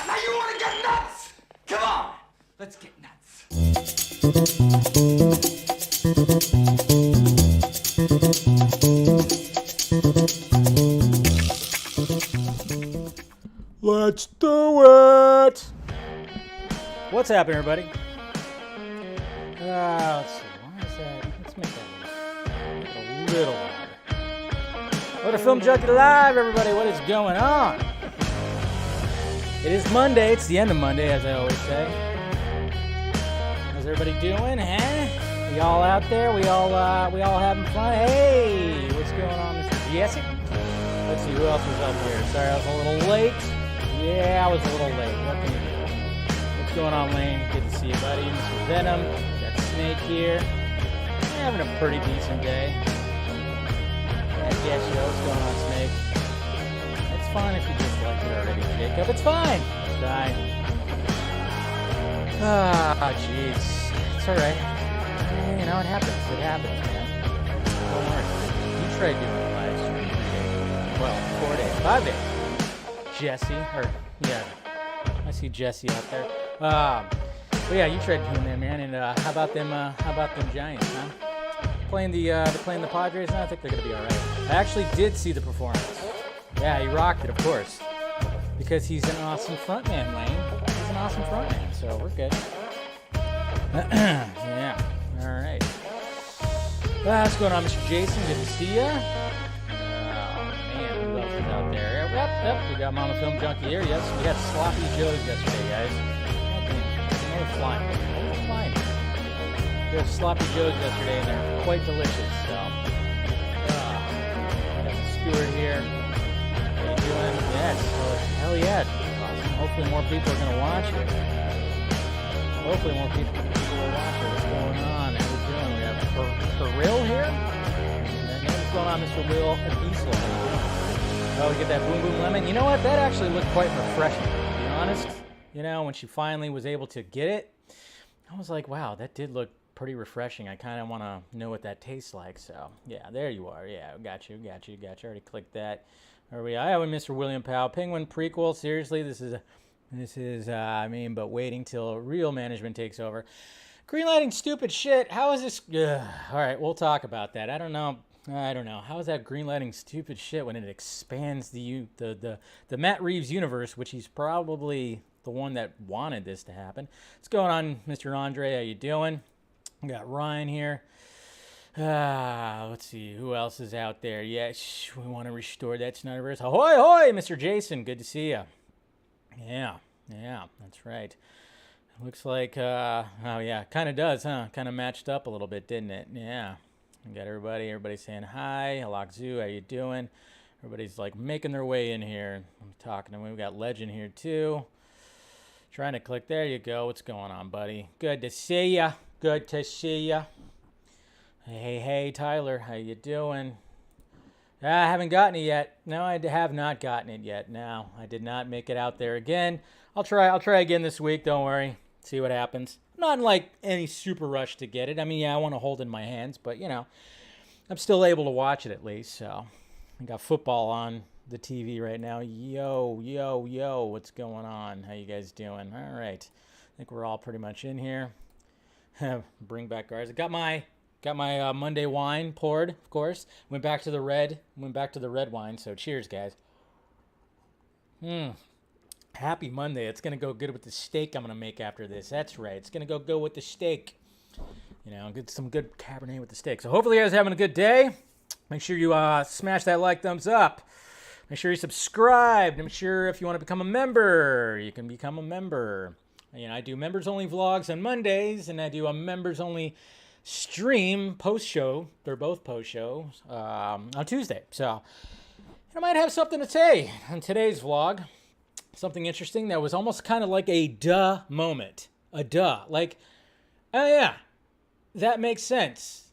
Now you want to get nuts? Come on, let's get nuts. Let's do it! What's happening, everybody? Let's see. Why is that? Let's make that a little louder. What a Film Junkie Live, everybody. What is going on? It is Monday. It's the end of Monday, as I always say. How's everybody doing, huh? We all out there? We all having fun? Hey, what's going on, Mr. Jesse? Let's see who else was up here. Sorry, I was a little late. Yeah, I was a little late. What can you do? What's going on, Lane? Good to see you, buddy. Mr. Venom. Got Snake here. Having a pretty decent day. Yes, what's going on, Snake? It's fine if you just like it already, Jacob. It's fine. It's fine. Jeez. It's alright. You know, it happens. It happens, man. Don't worry. You tried doing a live stream 3 days. Well, 4 days. 5 days. Jesse. Yeah. I see Jesse out there. But yeah, you tried doing that, man. And how about them Giants, huh? Playing the Padres now. I think they're gonna be all right. I actually did see the performance. Yeah, he rocked it, of course, because he's an awesome frontman, Lane. He's an awesome frontman, so we're good. Yeah. All right. What's going on, Mr. Jason? Good to see ya. Oh man, who else is out there? Yep. We got Mama Film Junkie here. Yes, we had Sloppy Joe's yesterday, guys. Another flying. We had Sloppy Joe's yesterday, and they're quite delicious. So, got the Stewart here. How you doing? Yes. Hell yeah. Awesome. Hopefully more people are gonna watch it. Hopefully more people will watch it. What's going on? How we doing? We have for real here. What's going on, Mr. Will Diesel? Oh, we get that Boom Boom Lemon. You know what? That actually looked quite refreshing, to be honest. You know, when she finally was able to get it, I was like, wow, that did look pretty refreshing. I kind of want to know what that tastes like. So, yeah, there you are. Yeah, got you. Already clicked that. There we are. With Mr. William Powell. Penguin prequel. Seriously, this is but waiting till real management takes over. Greenlighting stupid shit. How is this? All right, we'll talk about that. I don't know. How is that greenlighting stupid shit when it expands the Matt Reeves universe, which he's probably the one that wanted this to happen. What's going on, Mr. Andre? How you doing? We got Ryan here. Let's see. Who else is out there? Yes, we want to restore that SNYDER'S. Ahoy, hoy, Mr. Jason. Good to see you. Yeah, that's right. Looks like, oh yeah, kind of does, huh? Kind of matched up a little bit, didn't it? Yeah. We got everybody saying hi. Alakzu, how you doing? Everybody's like making their way in here. I'm talking to them. We got Legend here too. Trying to click. There you go. What's going on, buddy? Good to see ya. Hey, Tyler. How you doing? I haven't gotten it yet. No, I have not gotten it yet. No, I did not make it out there again. I'll try again this week. Don't worry. See what happens. I'm not in like any super rush to get it. I mean, yeah, I want to hold it in my hands, but you know, I'm still able to watch it at least. So I got football on the TV right now. Yo, what's going on? How you guys doing? All right. I think we're all pretty much in here. Bring back Garza. Got my Monday wine poured, of course. Went back to the red wine. So cheers, guys. Happy Monday. It's going to go good with the steak I'm going to make after this. That's right. It's going to go with the steak. You know, get some good Cabernet with the steak. So hopefully you guys are having a good day. Make sure you smash that like, thumbs up. Make sure you subscribe. Make sure if you want to become a member, you can become a member. You know, I do members-only vlogs on Mondays, and I do a members-only stream post-show. They're both post-show on Tuesday. So I might have something to say on today's vlog. Something interesting that was almost kind of like a duh moment. A duh. Like, oh yeah, that makes sense.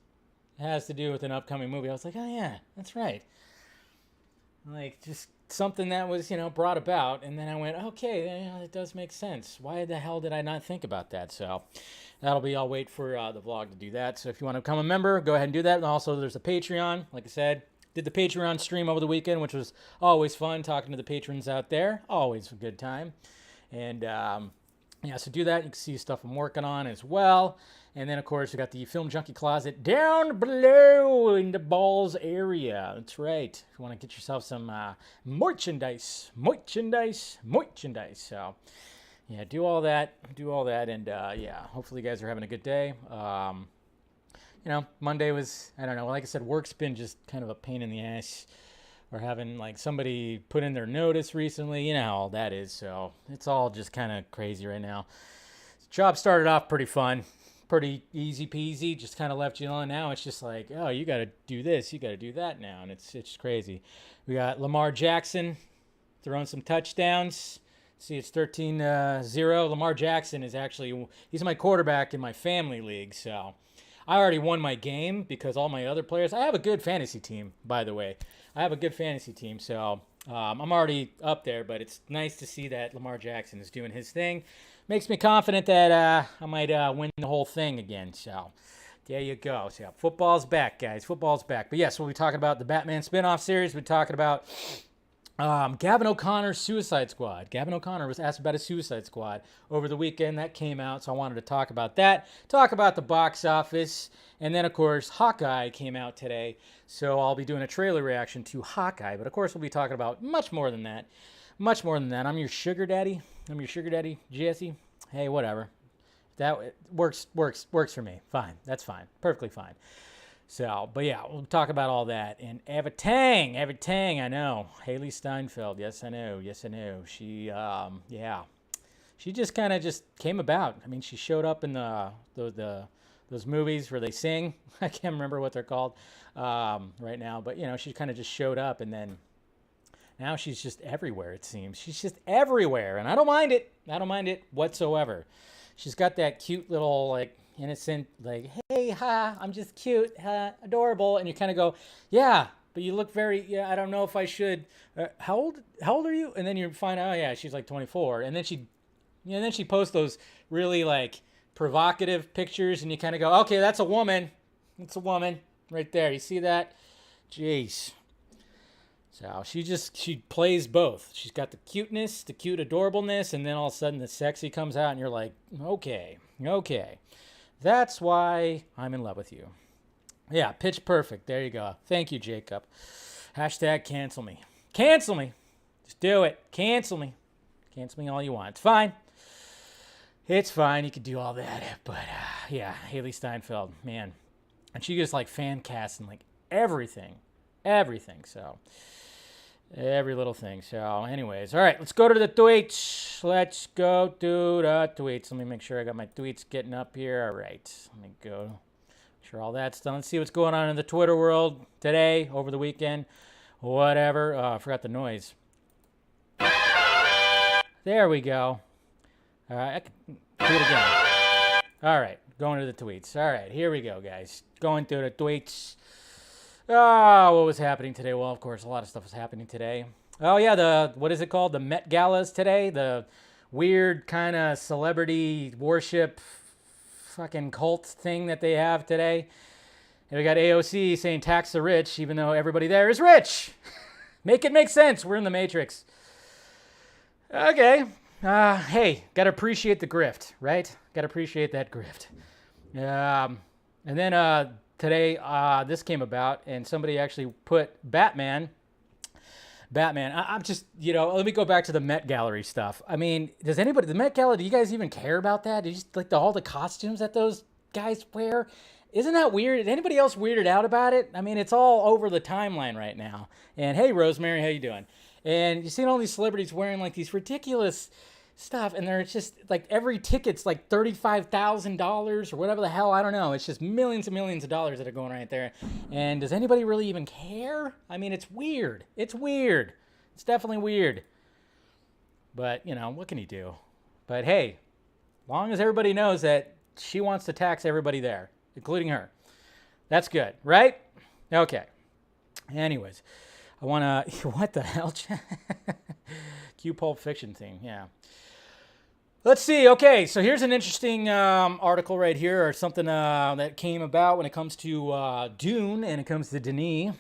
It has to do with an upcoming movie. I was like, oh yeah, that's right. Like, just something that was, brought about. And then I went, okay, yeah, it does make sense. Why the hell did I not think about that? So I'll wait for the vlog to do that. So if you want to become a member, go ahead and do that. And also there's a Patreon. Like I said, did the Patreon stream over the weekend, which was always fun talking to the patrons out there. Always a good time. And yeah, so do that. You can see stuff I'm working on as well. And then, of course, we got the Film Junkie Closet down below in the balls area. That's right. If you want to get yourself some merchandise. So, yeah, do all that. And, yeah, hopefully you guys are having a good day. Monday was, I don't know, like I said, work's been just kind of a pain in the ass. We're having, like, somebody put in their notice recently. You know how all that is. So it's all just kind of crazy right now. Job started off pretty fun. Pretty easy peasy, just kind of left you alone. Now it's just like, oh, you got to do this, you got to do that now, and it's just crazy. We got Lamar Jackson throwing some touchdowns. See, it's 13-0. Lamar Jackson is actually, he's my quarterback in my family league, so I already won my game because all my other players, I have a good fantasy team, by the way. I have a good fantasy team, so I'm already up there, but it's nice to see that Lamar Jackson is doing his thing. Makes me confident that I might win the whole thing again. So there you go. So yeah, football's back, guys. Football's back. But yes, we'll be talking about the Batman spinoff series. We're talking about Gavin O'Connor's Suicide Squad. Gavin O'Connor was asked about his Suicide Squad over the weekend. That came out, so I wanted to talk about that. Talk about the box office. And then, of course, Hawkeye came out today. So I'll be doing a trailer reaction to Hawkeye. But, of course, we'll be talking about much more than that. Much more than that. I'm your sugar daddy. Jesse. Hey, whatever. That works for me. Fine. That's fine. Perfectly fine. So, but yeah, we'll talk about all that. And Eva Tang, I know. Haley Steinfeld, yes, I know. She, yeah. She just kind of just came about. I mean, she showed up in those movies where they sing. I can't remember what they're called right now. But, she kind of just showed up, and then now she's just everywhere, it seems. She's just everywhere, and I don't mind it. I don't mind it whatsoever. She's got that cute little, like, innocent, like, hey, ha, I'm just cute, ha, adorable. And you kind of go, yeah, but you look very, yeah, I don't know if I should. How old are you? And then you find out, oh, yeah, she's like 24. And then she posts those really, like, provocative pictures, and you kind of go, okay, that's a woman. That's a woman right there. You see that? Jeez. So she plays both. She's got the cuteness, the cute adorableness, and then all of a sudden the sexy comes out, and you're like, okay. That's why I'm in love with you. Yeah, pitch perfect. There you go. Thank you, Jacob. Hashtag cancel me. Cancel me. Just do it. Cancel me. Cancel me all you want. It's fine. It's fine. You can do all that. But, yeah, Haley Steinfeld, man. And she just, like, fan casting, like, everything. So, every little thing. So, anyways. All right, let's go to the tweets. Let's go to the tweets. Let me make sure I got my tweets getting up here. All right. Let me go. Make sure all that's done. Let's see what's going on in the Twitter world today, over the weekend, whatever. Oh, I forgot the noise. There we go. All right, I can do it again. All right, going to the tweets. All right, here we go, guys. Going through the tweets. Oh, what was happening today? Well, of course, a lot of stuff was happening today. Oh, yeah, what is it called? The Met Galas today. The weird kind of celebrity worship fucking cult thing that they have today. And we got AOC saying tax the rich, even though everybody there is rich. Make it make sense. We're in the Matrix. Okay. Hey, got to appreciate the grift, right? Got to appreciate that grift. And then today, this came about, and somebody actually put Batman. I'm just, let me go back to the Met Gallery stuff. I mean, the Met Gala, do you guys even care about that? Do you just like all the costumes that those guys wear? Isn't that weird? Is anybody else weirded out about it? I mean, it's all over the timeline right now. And hey, Rosemary, how you doing? And you've seen all these celebrities wearing like these ridiculous stuff, and they're just like every ticket's like $35,000 or whatever the hell. I don't know. It's just millions and millions of dollars that are going right there. And does anybody really even care? I mean, it's weird. It's weird. It's definitely weird. But, you know, what can you do? But hey, long as everybody knows that she wants to tax everybody there, including her. That's good, right? Okay. Anyways, I want to... What the hell? Cue Pulp Fiction thing, yeah. Let's see. Okay, so here's an interesting article right here, or something that came about when it comes to Dune and it comes to Denis.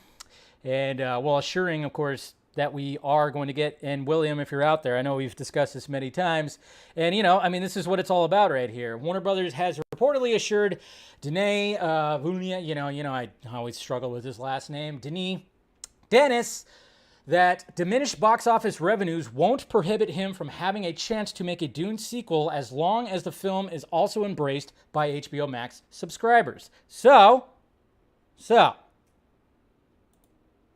And, well, assuring, of course, that we are going to get, and William, if you're out there, I know we've discussed this many times, and, you know, I mean, this is what it's all about right here. Warner Brothers has reportedly assured Denis Villeneuve, you know, I always struggle with his last name, Dennis, that diminished box office revenues won't prohibit him from having a chance to make a Dune sequel as long as the film is also embraced by HBO Max subscribers. So,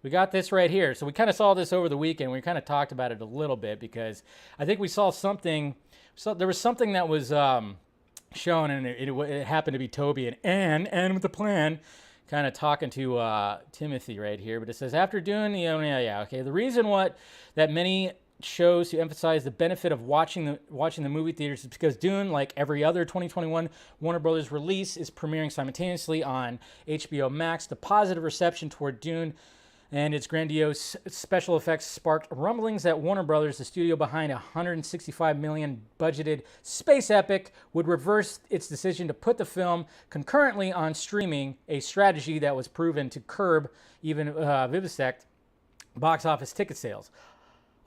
we got this right here. So we kind of saw this over the weekend. We kind of talked about it a little bit because I think we saw something. So there was something that was shown, and it happened to be Toby and Anne with the plan, kind of talking to Timothy right here. But it says, after Dune, okay. The reason that many chose to emphasize the benefit of watching the movie theaters is because Dune, like every other 2021 Warner Brothers release, is premiering simultaneously on HBO Max. The positive reception toward Dune and its grandiose special effects sparked rumblings that Warner Brothers, the studio behind a $165 million budgeted space epic, would reverse its decision to put the film concurrently on streaming, a strategy that was proven to curb even vivisect box office ticket sales.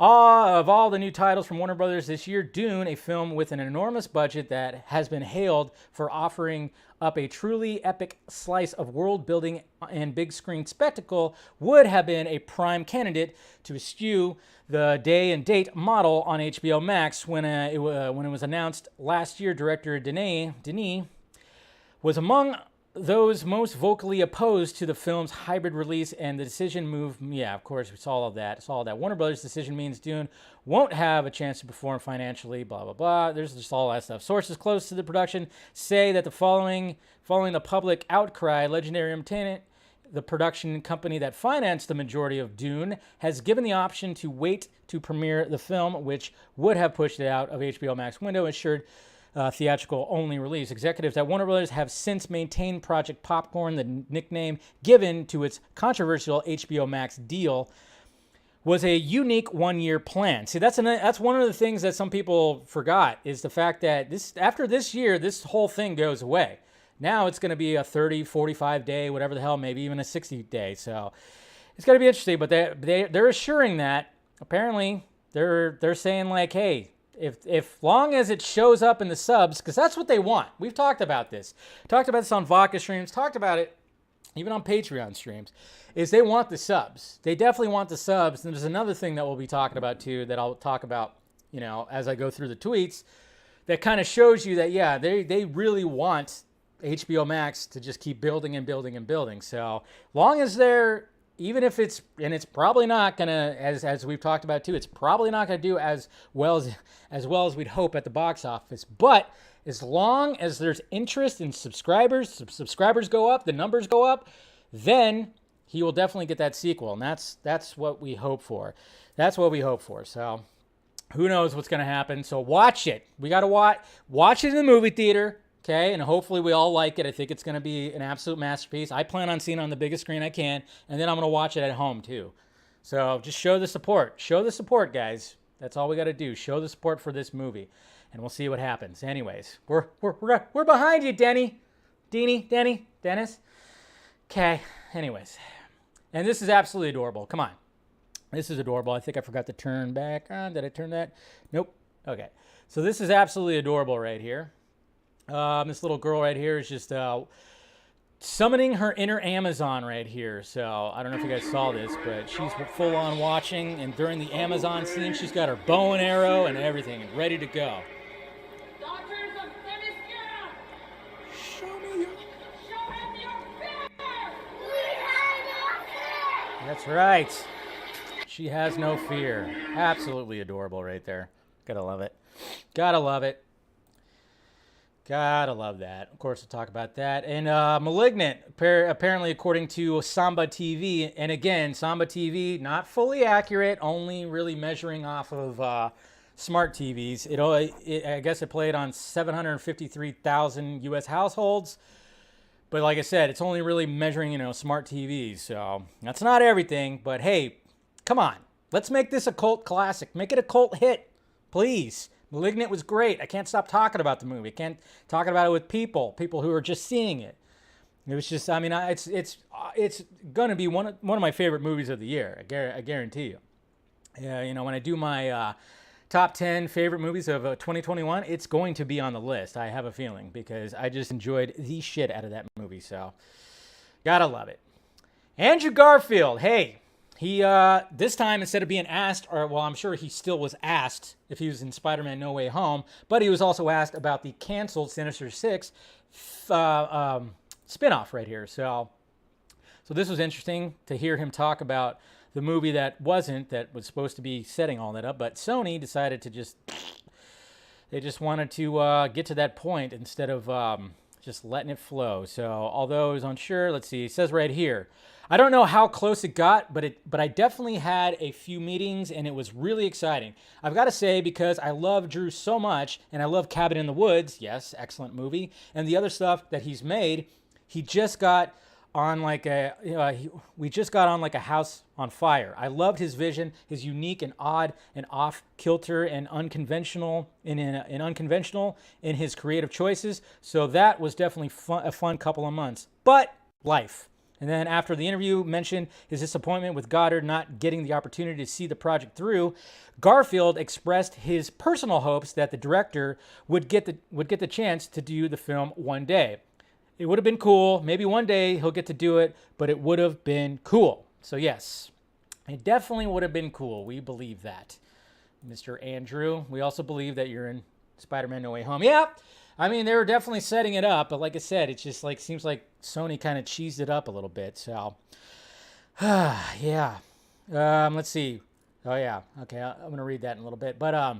Of all the new titles from Warner Brothers this year, Dune, a film with an enormous budget that has been hailed for offering up a truly epic slice of world building and big screen spectacle, would have been a prime candidate to eschew the day and date model on HBO Max when it was announced last year. Director Denis was among those most vocally opposed to the film's hybrid release, and the decision moved. Yeah, of course, we saw all of that. Warner Brothers' decision means Dune won't have a chance to perform financially, blah, blah, blah. There's just all that stuff. Sources close to the production say that following the public outcry, Legendary Entertainment, the production company that financed the majority of Dune, has given the option to wait to premiere the film, which would have pushed it out of HBO Max window, assured theatrical-only release. Executives at Warner Brothers have since maintained Project Popcorn, the nickname given to its controversial HBO Max deal, was a unique one-year plan. See, that's one of the things that some people forgot, is the fact that after this year, this whole thing goes away. Now it's going to be a 30, 45-day, whatever the hell, maybe even a 60-day. So it's going to be interesting, but they're assuring that, apparently, they're saying, like, hey, if long as it shows up in the subs, because that's what they want. We've talked about this. Talked about this on Vodka streams. Talked about it even on Patreon streams. Is they want the subs. They definitely want the subs. And there's another thing that we'll be talking about too, that I'll talk about, you know, as I go through the tweets, that kind of shows you that, yeah, they really want HBO Max to just keep building and building and building. So long as they're, even if it's probably not gonna, as we've talked about too, it's probably not gonna do as well as we'd hope at the box office. But as long as there's interest in subscribers go up, the numbers go up, then he will definitely get that sequel, and that's what we hope for. That's what we hope for. So who knows what's gonna happen? So watch it. We gotta watch it in the movie theater. Okay, and hopefully we all like it. I think it's going to be an absolute masterpiece. I plan on seeing it on the biggest screen I can, and then I'm going to watch it at home too. So just show the support. Show the support, guys. That's all we got to do. Show the support for this movie, and we'll see what happens. Anyways, we're behind you, Dennis. Okay. Anyways, and this is absolutely adorable. Come on, this is adorable. I think I forgot to turn back on. Did I turn that? Nope. Okay. So this is absolutely adorable right here. This little girl right here is just summoning her inner Amazon right here. So I don't know if you guys saw this, but she's full on watching. And during the Amazon scene, she's got her bow and arrow and everything and ready to go. Show me your... That's right. She has no fear. Absolutely adorable right there. Gotta love it. Gotta love it. Gotta love that. Of course, we'll talk about that. And Malignant, apparently according to Samba TV, and again, Samba TV, not fully accurate, only really measuring off of smart TVs. I guess it played on 753,000 U.S. households. But like I said, it's only really measuring, smart TVs. So that's not everything. But hey, come on. Let's make this a cult classic. Make it a cult hit, please. Malignant was great. I can't stop talking about the movie. I can't talk about it with people who are just seeing it. It was just, it's gonna be one of my favorite movies of the year. I guarantee you. Yeah, when I do my top 10 favorite movies of 2021, it's going to be on the list. I have a feeling because I just enjoyed the shit out of that movie. So, gotta love it. Andrew Garfield, hey. He, this time, instead of being asked, I'm sure he still was asked if he was in Spider-Man No Way Home, but he was also asked about the canceled Sinister Six spinoff right here. So this was interesting to hear him talk about the movie that was supposed to be setting all that up, but Sony decided to they just wanted to get to that point instead of just letting it flow. So although I was unsure, let's see, it says right here, I don't know how close it got, but I definitely had a few meetings, and it was really exciting. I've got to say, because I love Drew so much, and I love Cabin in the Woods, yes, excellent movie, and the other stuff that he's made, he just got on we just got on like a house on fire. I loved his vision, his unique and odd and off-kilter and unconventional in his creative choices. So that was definitely a fun couple of months. But life. And then after the interview mentioned his disappointment with Goddard not getting the opportunity to see the project through, Garfield expressed his personal hopes that the director would get the chance to do the film one day. It would have been cool. Maybe one day he'll get to do it, but it would have been cool. So yes, it definitely would have been cool. We believe that. Mr. Andrew, we also believe that you're in Spider-Man No Way Home. Yeah. I mean, they were definitely setting it up, but like I said, it just seems like Sony kind of cheesed it up a little bit. So, yeah. Let's see. Oh yeah. Okay, I'm gonna read that in a little bit. But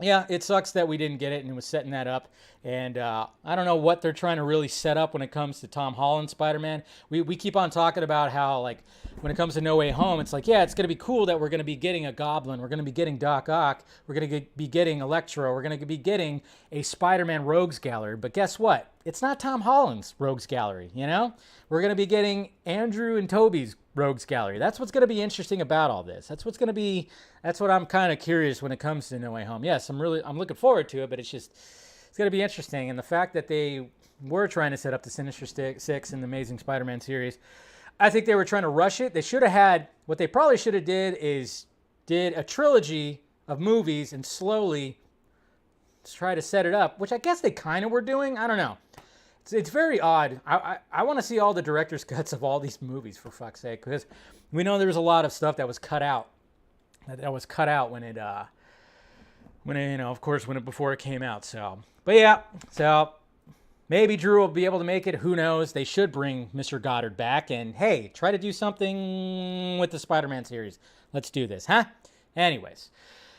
yeah, it sucks that we didn't get it and it was setting that up. And I don't know what they're trying to really set up when it comes to Tom Holland Spider-Man. We keep on talking about how when it comes to No Way Home, it's yeah, it's going to be cool that we're going to be getting a Goblin. We're going to be getting Doc Ock. We're going to be getting Electro. We're going to be getting a Spider-Man Rogues Gallery. But guess what? It's not Tom Holland's Rogues Gallery, We're going to be getting Andrew and Toby's Rogues Gallery. That's what's going to be interesting about all this. That's what I'm kind of curious when it comes to No Way Home. Yes, I'm looking forward to it, but it's going to be interesting. And the fact that they were trying to set up the Sinister Six in the Amazing Spider-Man series, I think they were trying to rush it. They should have had, what they probably should have did a trilogy of movies and slowly try to set it up, which I guess they kind of were doing. I don't know. It's very odd. I want to see all the director's cuts of all these movies, for fuck's sake, because we know there was a lot of stuff that was cut out. That was cut out before it came out. So, but yeah, so maybe Drew will be able to make it. Who knows? They should bring Mr. Goddard back and hey, try to do something with the Spider-Man series. Let's do this, huh? Anyways,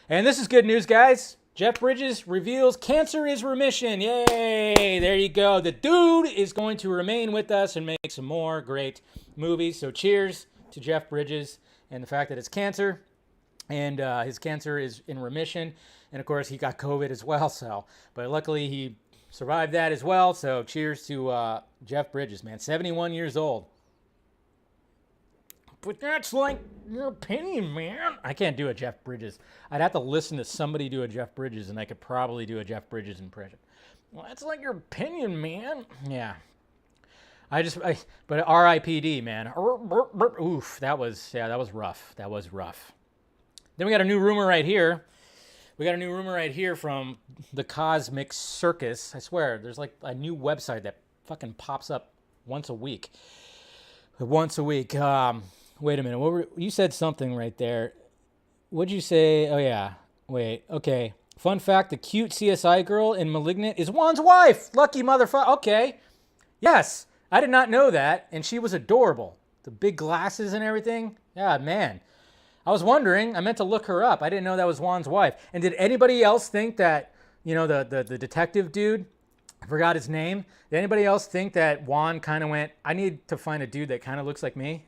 and this is good news, guys. Jeff Bridges reveals cancer is remission. Yay! There you go. The dude is going to remain with us and make some more great movies. So cheers to Jeff Bridges and the fact that it's cancer. And his cancer is in remission. And of course, he got COVID as well. But luckily, he survived that as well. So cheers to Jeff Bridges, man. 71 years old. But that's your opinion, man. I can't do a Jeff Bridges. I'd have to listen to somebody do a Jeff Bridges, and I could probably do a Jeff Bridges impression. Well, that's your opinion, man. Yeah. But R.I.P.D., man. Oof, that was rough. That was rough. Then we got a new rumor right here. From the Cosmic Circus. I swear, there's a new website that fucking pops up once a week. Wait a minute. You said something right there. What'd you say? Oh, yeah. Wait. Okay. Fun fact, the cute CSI girl in Malignant is Juan's wife. Lucky motherfucker. Okay. Yes. I did not know that. And she was adorable. The big glasses and everything. Yeah, man. I was wondering. I meant to look her up. I didn't know that was Juan's wife. And did anybody else think that you know, the detective dude. I forgot his name. Did anybody else think that Juan kind of went, I need to find a dude that kind of looks like me?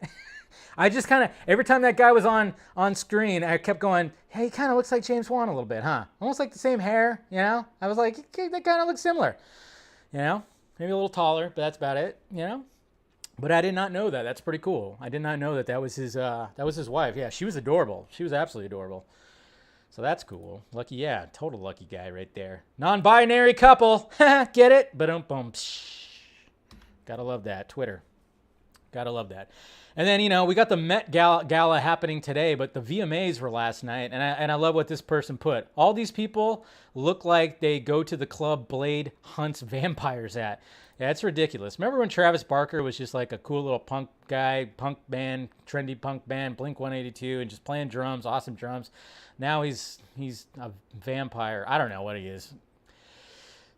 I just kind of, every time that guy was on screen, I kept going, hey, he kind of looks like James Wan a little bit, huh? Almost like the same hair, you know? I was like, okay, that kind of looks similar, you know? Maybe a little taller, but that's about it, you know? But I did not know that. That's pretty cool. I did not know that that was his wife. Yeah, she was adorable. She was absolutely adorable. So that's cool. Lucky, yeah, total lucky guy right there. Non-binary couple. Get it? Ba-dum-bum. Gotta love that. Twitter. Gotta love that. And then, you know, we got the Met Gala happening today, but the VMAs were last night, and I love what this person put. All these people look like they go to the club Blade hunts vampires at. Yeah, it's ridiculous. Remember when Travis Barker was just like a cool little punk guy, punk band, trendy punk band, Blink-182, and just playing drums, awesome drums. Now he's a vampire. I don't know what he is.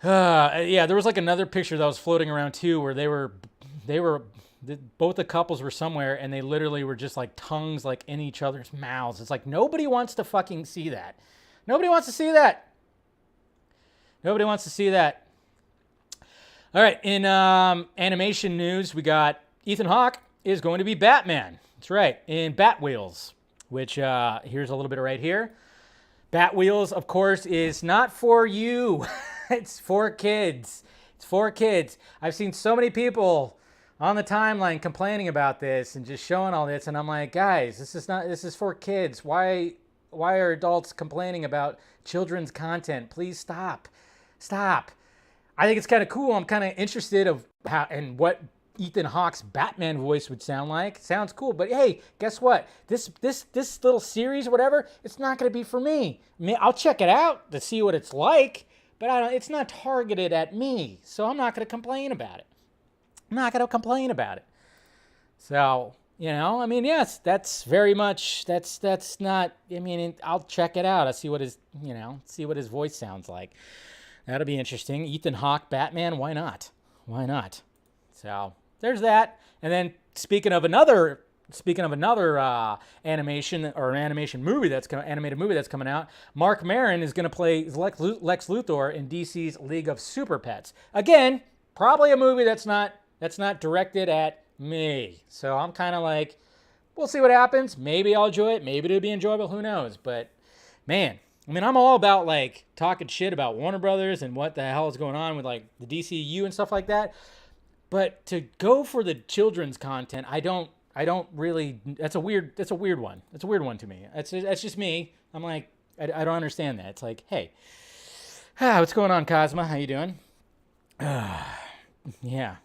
Yeah, there was like another picture that was floating around too, where they were both the couples were somewhere, and they literally were just like tongues like in each other's mouths. It's like nobody wants to fucking see that. Nobody wants to see that. Nobody wants to see that. All right, in animation news, we got Ethan Hawke is going to be Batman. That's right, in Batwheels, which here's a little bit right here. Batwheels, of course, is not for you. It's for kids. It's for kids. I've seen so many people on the timeline complaining about this and just showing all this, and I'm like, guys, this is for kids. Why are adults complaining about children's content? Please stop. I think it's kind of cool. I'm kind of interested of how and what Ethan Hawke's Batman voice would sound like. Sounds cool, but hey, guess what? This little series, whatever, it's not going to be for me. I mean, I'll check it out to see what it's like, but it's not targeted at me, so I'm not going to complain about it. I'm not going to complain about it. So, you know, I mean, yes, that's very much, that's not, I mean, I'll check it out. I'll see what his voice sounds like. That'll be interesting. Ethan Hawke, Batman, why not? Why not? So, there's that. And then speaking of another animation or an animated movie that's coming out, Mark Maron is going to play Lex Luthor in DC's League of Super Pets. Again, probably a movie that's not directed at me. So I'm kind of like, we'll see what happens. Maybe I'll enjoy it. Maybe it'll be enjoyable. Who knows? But man, I mean, I'm all about like talking shit about Warner Brothers and what the hell is going on with like the DCU and stuff like that. But to go for the children's content, I don't really. That's a weird one. It's a weird one to me. That's just me. I'm like, I don't understand that. It's like, hey, what's going on, Cosma? How you doing? Yeah.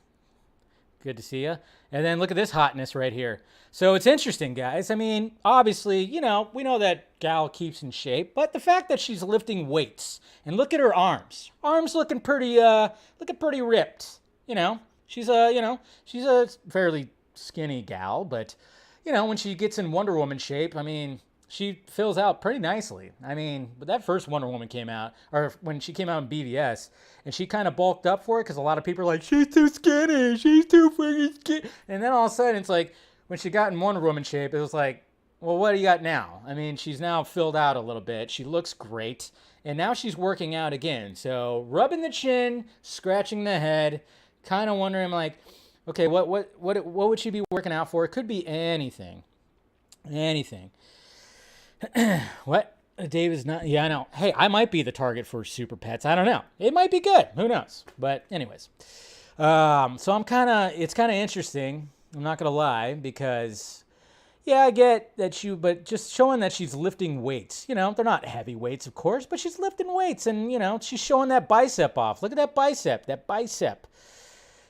Good to see you. And then look at this hotness right here. So it's interesting, guys. I mean, obviously, you know, we know that gal keeps in shape, but the fact that she's lifting weights and look at her arms. Arms looking pretty ripped. You know, she's a fairly skinny gal, but you know, when she gets in Wonder Woman shape, I mean, she fills out pretty nicely. I mean, but that first Wonder Woman came out, or when she came out in BVS, and she kind of bulked up for it because a lot of people are like, she's too skinny, she's too freaking skinny. And then all of a sudden, it's like, when she got in Wonder Woman shape, it was like, well, what do you got now? I mean, she's now filled out a little bit. She looks great. And now she's working out again. So rubbing the chin, scratching the head, kind of wondering like, okay, what would she be working out for? It could be anything. Anything. What? Dave is not. Yeah, I know. Hey, I might be the target for Super Pets. I don't know. It might be good. Who knows? But anyways, so it's kind of interesting. I'm not gonna lie because, yeah, I get that but just showing that she's lifting weights. You know, they're not heavy weights, of course, but she's lifting weights, and you know, she's showing that bicep off. Look at that bicep. That bicep.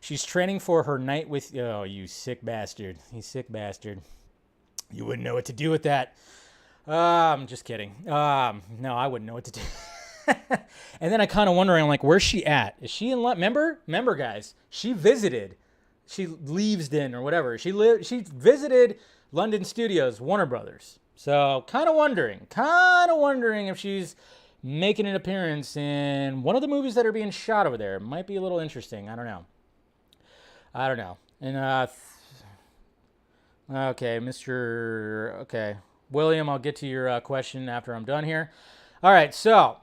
She's training for her night with. Oh, you sick bastard. You sick bastard. You wouldn't know what to do with that. I'm just kidding. No, I wouldn't know what to do. And then I kind of wondering, like, where's she at? Is she in? Remember, guys, she visited. She Leavesden or whatever. She visited London Studios, Warner Brothers. So kind of wondering if she's making an appearance in one of the movies that are being shot over there. Might be a little interesting. I don't know. And okay, Okay, William, I'll get to your question after I'm done here. All right, so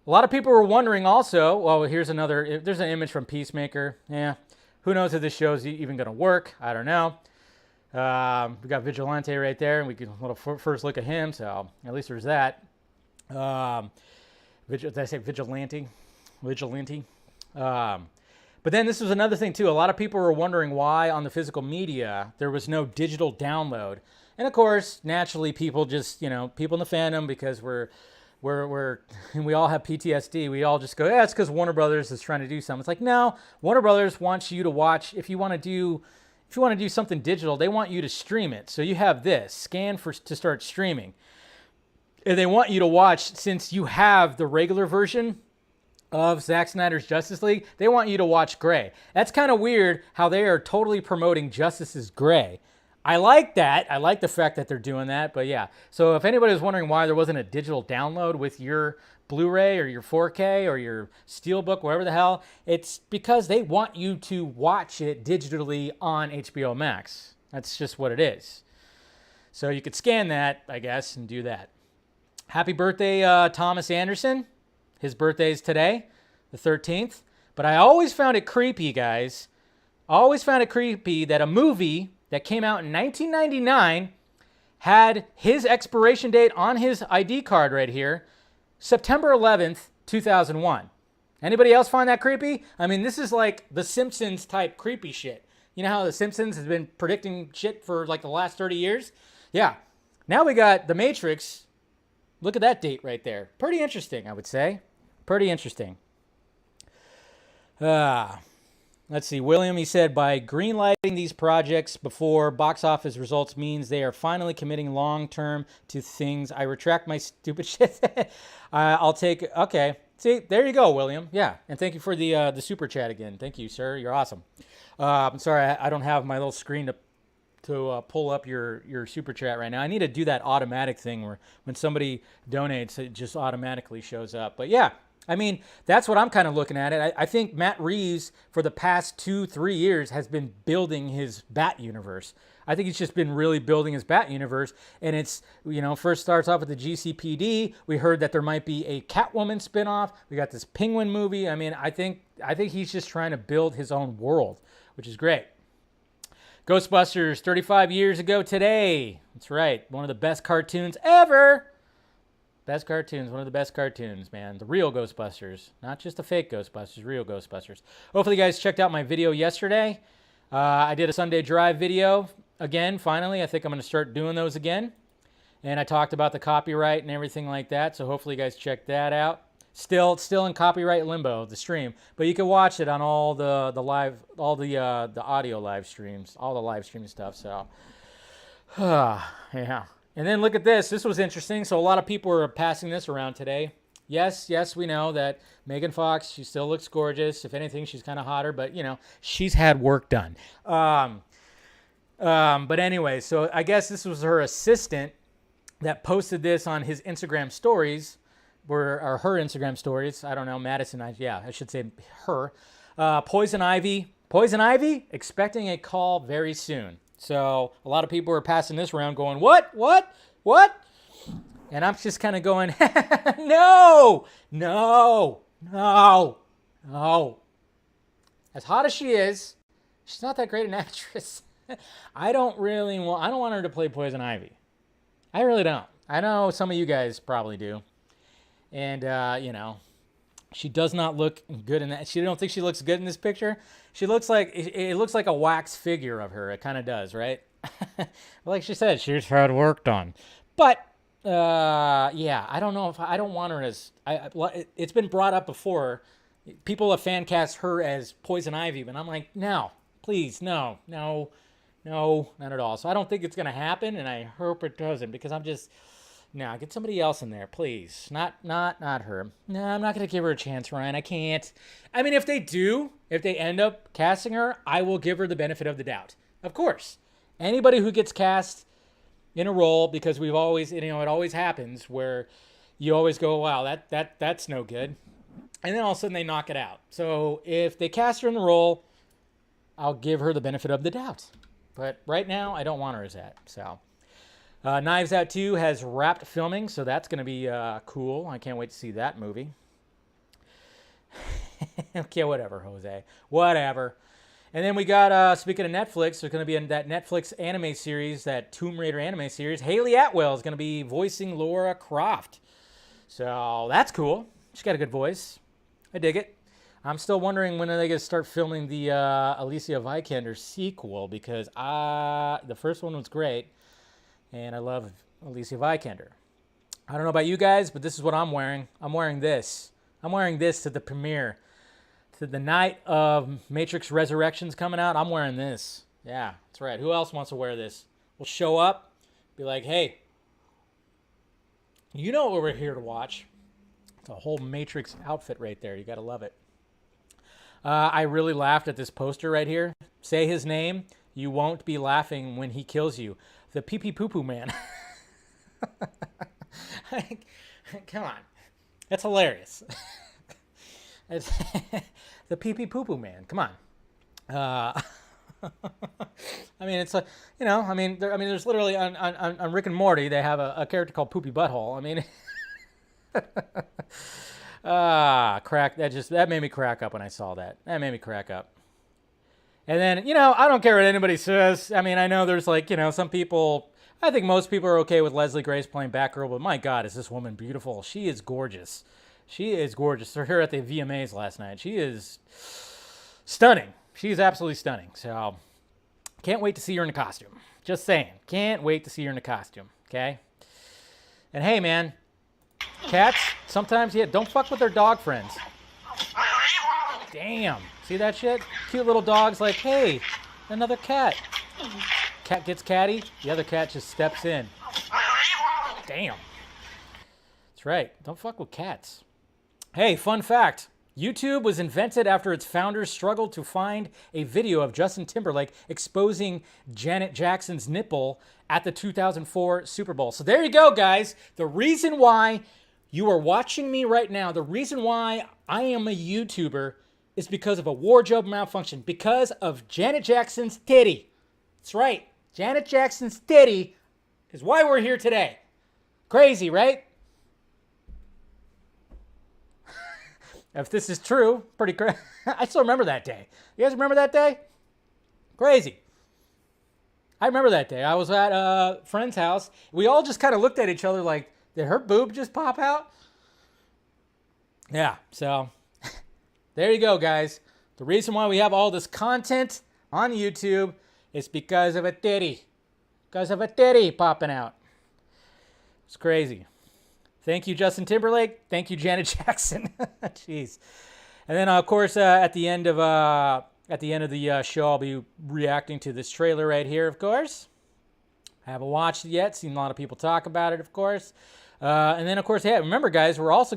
A lot of people were wondering also, well, here's another, there's an image from Peacemaker. Yeah, who knows if this show's even going to work? I don't know. We got Vigilante right there, and we get a little first look at him, so at least there's that. Did I say Vigilante? Vigilante. But then this was another thing, too. A lot of people were wondering why on the physical media there was no digital download. And, of course, naturally, people just, people in the fandom, because we all have PTSD. We all just go, yeah, it's because Warner Brothers is trying to do something. It's like, no, Warner Brothers wants you to watch. If you want to do something digital, they want you to stream it. So you have this, scan to start streaming. And they want you to watch, since you have the regular version of Zack Snyder's Justice League, they want you to watch Gray. That's kind of weird how they are totally promoting Justice is Gray. I like that. I like the fact that they're doing that. But yeah, so if anybody was wondering why there wasn't a digital download with your Blu-ray or your 4K or your Steelbook, whatever the hell, it's because they want you to watch it digitally on HBO Max. That's just what it is. So you could scan that, I guess, and do that. Happy birthday, Thomas Anderson. His birthday is today, the 13th. But I always found it creepy, guys. I always found it creepy that a movie that came out in 1999 had his expiration date on his ID card right here, September 11th, 2001. Anybody else find that creepy? I mean, this is like The Simpsons type creepy shit. You know how The Simpsons has been predicting shit for like the last 30 years? Yeah. Now we got The Matrix. Look at that date right there. Pretty interesting, I would say. Pretty interesting. Let's see. William, he said, by greenlighting these projects before box office results means they are finally committing long-term to things. I retract my stupid shit. I'll take... Okay. See, there you go, William. Yeah, and thank you for the super chat again. Thank you, sir. You're awesome. I'm sorry, I don't have my little screen to pull up your super chat right now. I need to do that automatic thing where when somebody donates, it just automatically shows up. But yeah, I mean, that's what I'm kind of looking at it. I think Matt Reeves, for the past 2-3 years, has been building his Bat universe. I think he's just been really building his Bat universe. And it's, first starts off with the GCPD. We heard that there might be a Catwoman spinoff. We got this Penguin movie. I mean, I think he's just trying to build his own world, which is great. Ghostbusters, 35 years ago today. That's right. One of the best cartoons ever. Best cartoons. One of the best cartoons, man. The real Ghostbusters. Not just the fake Ghostbusters. Real Ghostbusters. Hopefully you guys checked out my video yesterday. I did a Sunday Drive video again, finally. I think I'm going to start doing those again. And I talked about the copyright and everything like that. So hopefully you guys check that out. Still in copyright limbo, the stream, but you can watch it on all the audio live streams, all the live stream stuff. So, yeah. And then look at this. This was interesting. So a lot of people were passing this around today. Yes, we know that Megan Fox, she still looks gorgeous. If anything, she's kind of hotter, but she's had work done. But anyway, so I guess this was her assistant that posted this on his Instagram stories. Or her Instagram stories. I don't know, Madison. I should say her. Poison Ivy, expecting a call very soon. So a lot of people are passing this around going, what? And I'm just kind of going, no. As hot as she is, she's not that great an actress. I don't want her to play Poison Ivy. I really don't. I know some of you guys probably do. And, she does not look good in that. She don't think she looks good in this picture. She looks like, it looks like a wax figure of her. It kind of does, right? Like she said, she's had work done. But, yeah, I don't know if, I don't want her as, it's been brought up before. People have fan cast her as Poison Ivy, but I'm like, no, please, no, not at all. So I don't think it's going to happen, and I hope it doesn't, because I'm just... No, get somebody else in there, please. Not her. No, I'm not going to give her a chance, Ryan. I can't. I mean, if they end up casting her, I will give her the benefit of the doubt. Of course. Anybody who gets cast in a role, because we've always, it always happens where you always go, wow, that's no good. And then all of a sudden they knock it out. So if they cast her in the role, I'll give her the benefit of the doubt. But right now, I don't want her as that, so... Knives Out 2 has wrapped filming, so that's going to be cool. I can't wait to see that movie. Okay, whatever, Jose. Whatever. And then we got, speaking of Netflix, there's going to be that Netflix anime series, that Tomb Raider anime series. Haley Atwell is going to be voicing Lara Croft. So that's cool. She's got a good voice. I dig it. I'm still wondering when are they going to start filming the Alicia Vikander sequel, because the first one was great, and I love Alicia Vikander. I don't know about you guys, but this is what I'm wearing. I'm wearing this. I'm wearing this to the premiere. To the night of Matrix Resurrections coming out, I'm wearing this. Yeah, that's right. Who else wants to wear this? We'll show up, be like, hey, you know what we're here to watch. It's a whole Matrix outfit right there. You got to love it. I really laughed at this poster right here. Say his name. You won't be laughing when he kills you. The pee-pee poo-poo man. Come on. That's hilarious. It's the pee-pee poo-poo man. Come on. I mean, it's like, you know, there's literally on Rick and Morty, they have a character called Poopy Butthole. I mean, crack. That made me crack up when I saw that. That made me crack up. And then, you know, I don't care what anybody says. I mean, I know there's like, you know, some people, I think most people are okay with Leslie Grace playing Batgirl, but my God, is this woman beautiful. She is gorgeous. She is gorgeous. They're here at the VMAs last night. She is stunning. She is absolutely stunning. So, can't wait to see her in a costume. Just saying. Can't wait to see her in a costume. Okay? And hey, man, cats, sometimes, yeah, don't fuck with their dog friends. Damn. See that shit? Cute little dog's like, hey, another cat. Cat gets catty. The other cat just steps in. Damn. That's right. Don't fuck with cats. Hey, fun fact. YouTube was invented after its founders struggled to find a video of Justin Timberlake exposing Janet Jackson's nipple at the 2004 Super Bowl. So there you go, guys. The reason why you are watching me right now, the reason why I am a YouTuber is because of a wardrobe malfunction, because of Janet Jackson's titty. That's right. Janet Jackson's titty is why we're here today. Crazy, right? If this is true, pretty crazy. I still remember that day. You guys remember that day? Crazy. I remember that day. I was at a friend's house. We all just kind of looked at each other like, did her boob just pop out? Yeah, so there you go, guys. The reason why we have all this content on YouTube is because of a titty. Because of a titty popping out. It's crazy. Thank you, Justin Timberlake. Thank you, Janet Jackson. Jeez. And then, of course, at the end of the show, I'll be reacting to this trailer right here. Of course, I haven't watched it yet. Seen a lot of people talk about it. Of course, and then, of course, yeah. Remember, guys, we also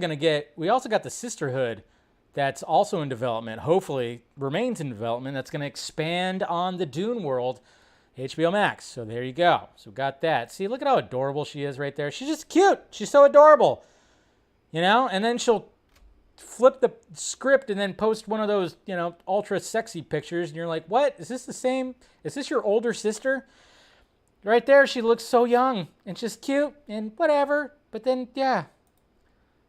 got the Sisterhood that's also in development. Hopefully, remains in development. That's going to expand on the Dune world. HBO Max. So there you go. So got that. See, look at how adorable she is right there. She's just cute. She's so adorable. You know? And then she'll flip the script and then post one of those, you know, ultra sexy pictures. And you're like, what? Is this the same? Is this your older sister? Right there, she looks so young and just cute and whatever. But then, yeah,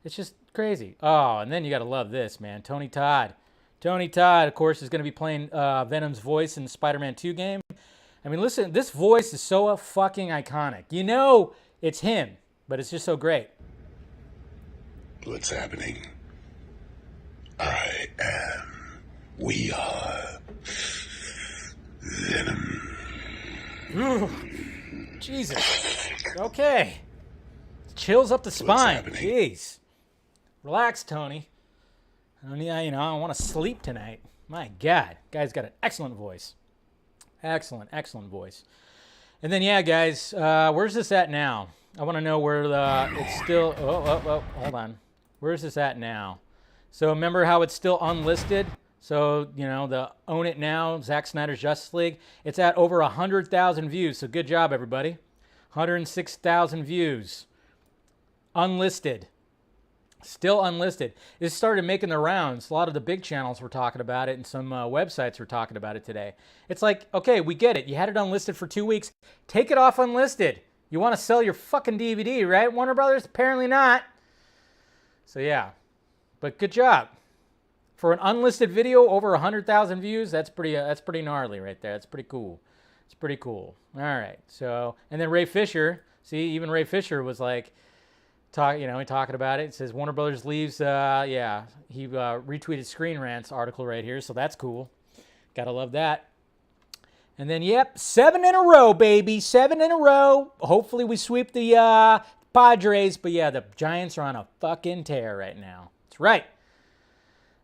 it's just crazy. Oh, and then you got to love this, man. Tony Todd. Tony Todd, of course, is going to be playing Venom's voice in the Spider-Man 2 game. I mean, listen, this voice is so fucking iconic. You know it's him, but it's just so great. What's happening? We are Venom. Ooh, Jesus. Okay. Chills up the spine. Jeez. Relax, Tony. I want to sleep tonight. My God. Guy's got an excellent voice. Excellent, excellent voice. And then, yeah, guys, where's this at now? I want to know where it's still... Oh, hold on. Where's this at now? So remember how it's still unlisted? So, you know, the Own It Now, Zack Snyder's Justice League, it's at over 100,000 views. So good job, everybody. 106,000 views. Unlisted. Still unlisted. It started making the rounds. A lot of the big channels were talking about it, and some websites were talking about it today. It's like, okay, we get it. You had it unlisted for 2 weeks. Take it off unlisted. You want to sell your fucking DVD, right, Warner Brothers? Apparently not. So, yeah. But good job. for an unlisted video over 100,000 views, that's pretty gnarly right there. That's pretty cool. It's pretty cool. All right. So, and then Ray Fisher, see, even Ray Fisher was like, talking about it. It says Warner Brothers leaves, he retweeted Screen Rant's article right here, so that's cool. Gotta love that. And then, yep, 7 in a row, baby. 7 in a row. Hopefully we sweep the Padres. But yeah, the Giants are on a fucking tear right now. That's right.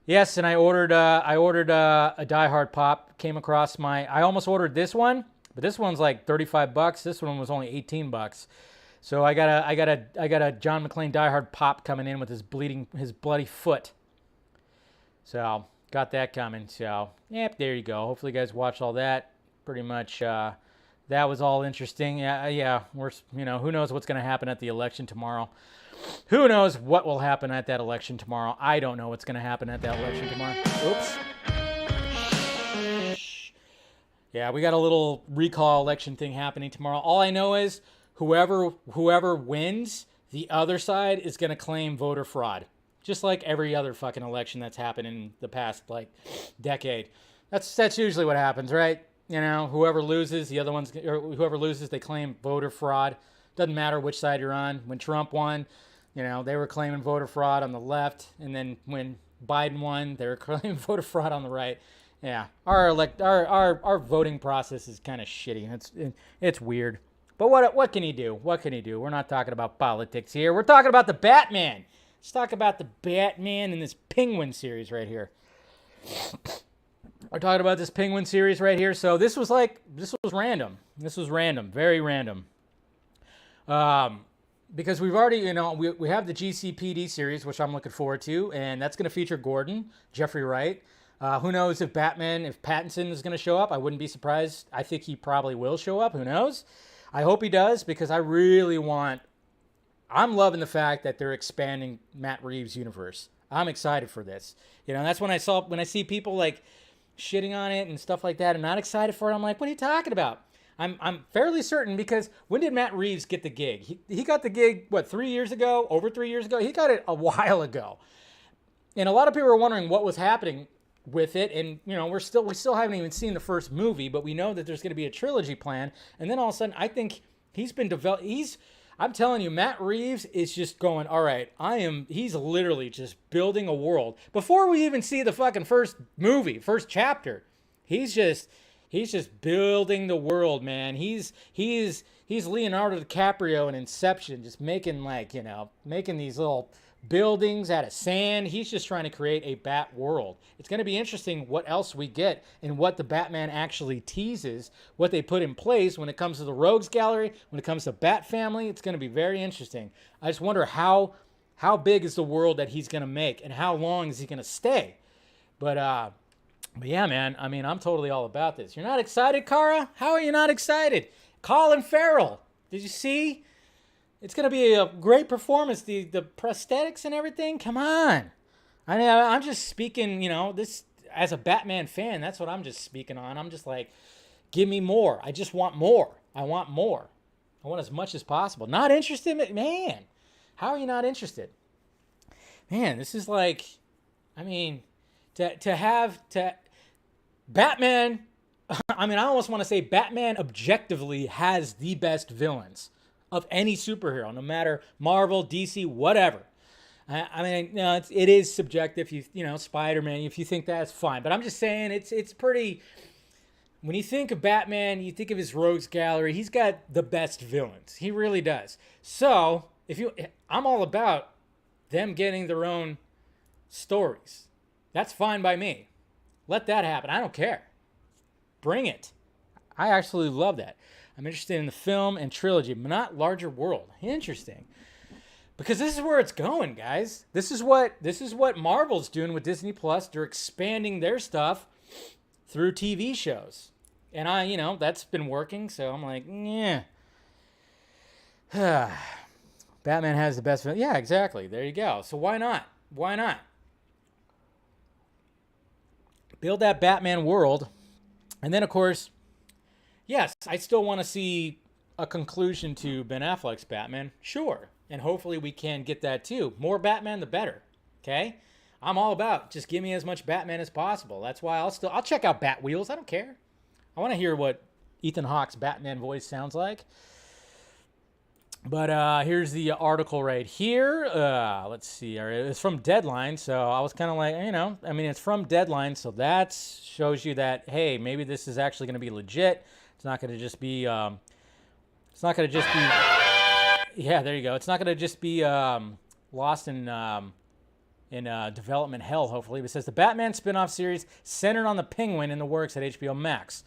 Yes, and I ordered a Die Hard Pop. Came across I almost ordered this one, but this one's like $35. This one was only $18. So I got a John McClane Die Hard Pop coming in with his bloody foot. So got that coming. So yep, there you go. Hopefully you guys watched all that. Pretty much that was all interesting. Yeah. We're who knows what's going to happen at the election tomorrow. Who knows what will happen at that election tomorrow. I don't know what's going to happen at that election tomorrow. Oops. Yeah, we got a little recall election thing happening tomorrow. All I know is whoever wins, the other side is going to claim voter fraud. Just like every other fucking election that's happened in the past decade. That's usually what happens, right? Whoever loses, whoever loses, they claim voter fraud. Doesn't matter which side you're on. When Trump won, they were claiming voter fraud on the left, and then when Biden won, they were claiming voter fraud on the right. Yeah, our voting process is kind of shitty. It's weird. But what can he do? What can he do? We're not talking about politics here. We're talking about the Batman. Let's talk about the Batman in this Penguin series right here. We're talking about this Penguin series right here. So this was random. This was random, very random. Because we've already, we have the GCPD series, which I'm looking forward to, and that's going to feature Gordon, Jeffrey Wright. Who knows if Pattinson is going to show up? I wouldn't be surprised. I think he probably will show up. Who knows? I hope he does, because I'm loving the fact that they're expanding Matt Reeves' universe. I'm excited for this. That's when I see people like shitting on it and stuff like that and not excited for it. I'm like, what are you talking about? I'm fairly certain, because when did Matt Reeves get the gig? He got the gig, what, 3 years ago? Over 3 years ago? He got it a while ago. And a lot of people are wondering what was happening with it, and we still haven't even seen the first movie, but we know that there's going to be a trilogy plan. And then all of a sudden, I think he's been developed. I'm telling you, Matt Reeves is just going, all right, he's literally just building a world. Before we even see the fucking first chapter, he's just building the world, man. He's Leonardo DiCaprio in Inception, just making these little buildings out of sand. He's just trying to create a bat world. It's going to be interesting what else we get and what the Batman actually teases, what they put in place when it comes to the Rogues Gallery, when it comes to Bat Family. It's going to be very interesting. I just wonder how big is the world that he's going to make, and how long is he going to stay. But yeah, man, I'm totally all about this. You're not excited, Kara? How are you not excited? Colin Farrell, did you see? It's going to be a great performance. The prosthetics and everything. Come on. I'm just speaking, this as a Batman fan, that's what I'm just speaking on. I'm just like, give me more. I just want more. I want more. I want as much as possible. Not interested? Man, how are you not interested? Man, this is like, to have Batman, I almost want to say Batman objectively has the best villains of any superhero, no matter Marvel, DC, whatever. It is subjective. Spider-Man, if you think that's fine. But I'm just saying, it's pretty. When you think of Batman, you think of his Rogues Gallery. He's got the best villains. He really does. So I'm all about them getting their own stories. That's fine by me. Let that happen. I don't care. Bring it. I actually love that. I'm interested in the film and trilogy, but not larger world. Interesting. Because this is where it's going, guys. This is what Marvel's doing with Disney Plus. They're expanding their stuff through TV shows. And that's been working, so I'm like, yeah. Batman has the best film. Yeah, exactly. There you go. So why not? Why not? Build that Batman world. And then, of course, yes, I still want to see a conclusion to Ben Affleck's Batman. Sure. And hopefully we can get that too. More Batman, the better. Okay? I'm all about just give me as much Batman as possible. That's why I'll check out Bat Wheels. I don't care. I want to hear what Ethan Hawke's Batman voice sounds like. But here's the article right here. Let's see. It's from Deadline, so I was kind of like, it's from Deadline, so that shows you that, hey, maybe this is actually going to be legit. It's not going to just be. It's not going to just be. Yeah, there you go. It's not going to just be lost in development hell. Hopefully, it says the Batman spin-off series centered on the Penguin in the works at HBO Max.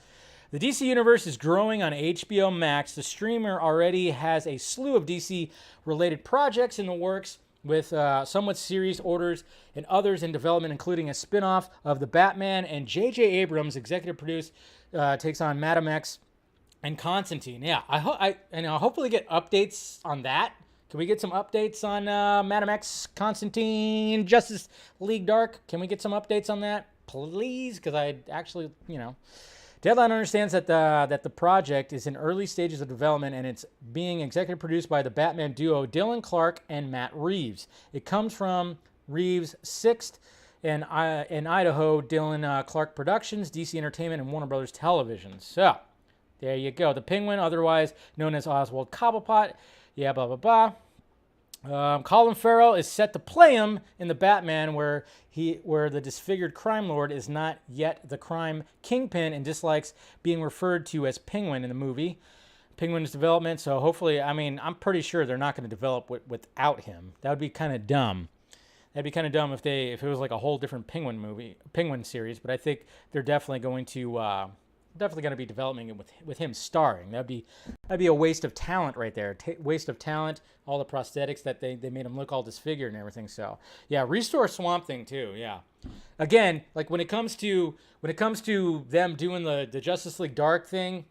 The DC Universe is growing on HBO Max. The streamer already has a slew of DC-related projects in the works, with some with series orders and others in development, including a spin-off of The Batman, and J.J. Abrams, executive produced, takes on Madam X and Constantine. Yeah, I'll hopefully get updates on that. Can we get some updates on Madam X, Constantine, Justice League Dark? Can we get some updates on that, please? Because I actually, Deadline understands that the project is in early stages of development, and it's being executive produced by the Batman duo Dylan Clark and Matt Reeves. It comes from Reeves' Sixth and in Idaho, Dylan Clark Productions, DC Entertainment, and Warner Brothers Television. So there you go. The Penguin, otherwise known as Oswald Cobblepot. Yeah, blah, blah, blah. Colin Farrell is set to play him in The Batman, where the disfigured crime lord is not yet the crime kingpin and dislikes being referred to as Penguin in the movie. Penguin's development, so hopefully, I'm pretty sure they're not going to develop without him. That would be kind of dumb. That'd be kind of dumb if it was like a whole different Penguin series. But I think they're definitely going to be developing it with him starring. That'd be a waste of talent right there. Waste of talent. All the prosthetics that they made him look all disfigured and everything. So yeah, restore Swamp Thing too. Yeah. Again, like when it comes to them doing the Justice League Dark thing,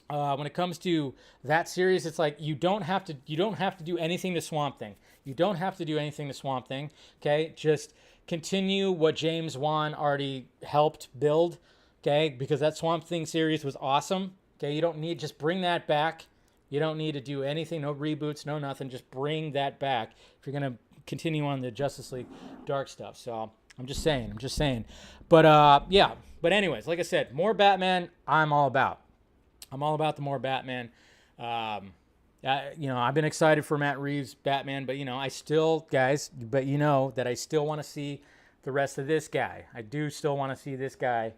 when it comes to that series, it's like you don't have to do anything to Swamp Thing. You don't have to do anything to Swamp Thing. Okay, just continue what James Wan already helped build. Okay, because that Swamp Thing series was awesome. Okay, just bring that back. You don't need to do anything, no reboots, no nothing. Just bring that back if you're going to continue on the Justice League Dark stuff. So I'm just saying. But yeah, but anyways, like I said, more Batman, I'm all about. I'm all about the more Batman. I've been excited for Matt Reeves' Batman, but I still, guys, that I still want to see the rest of this guy. I do still want to see this guy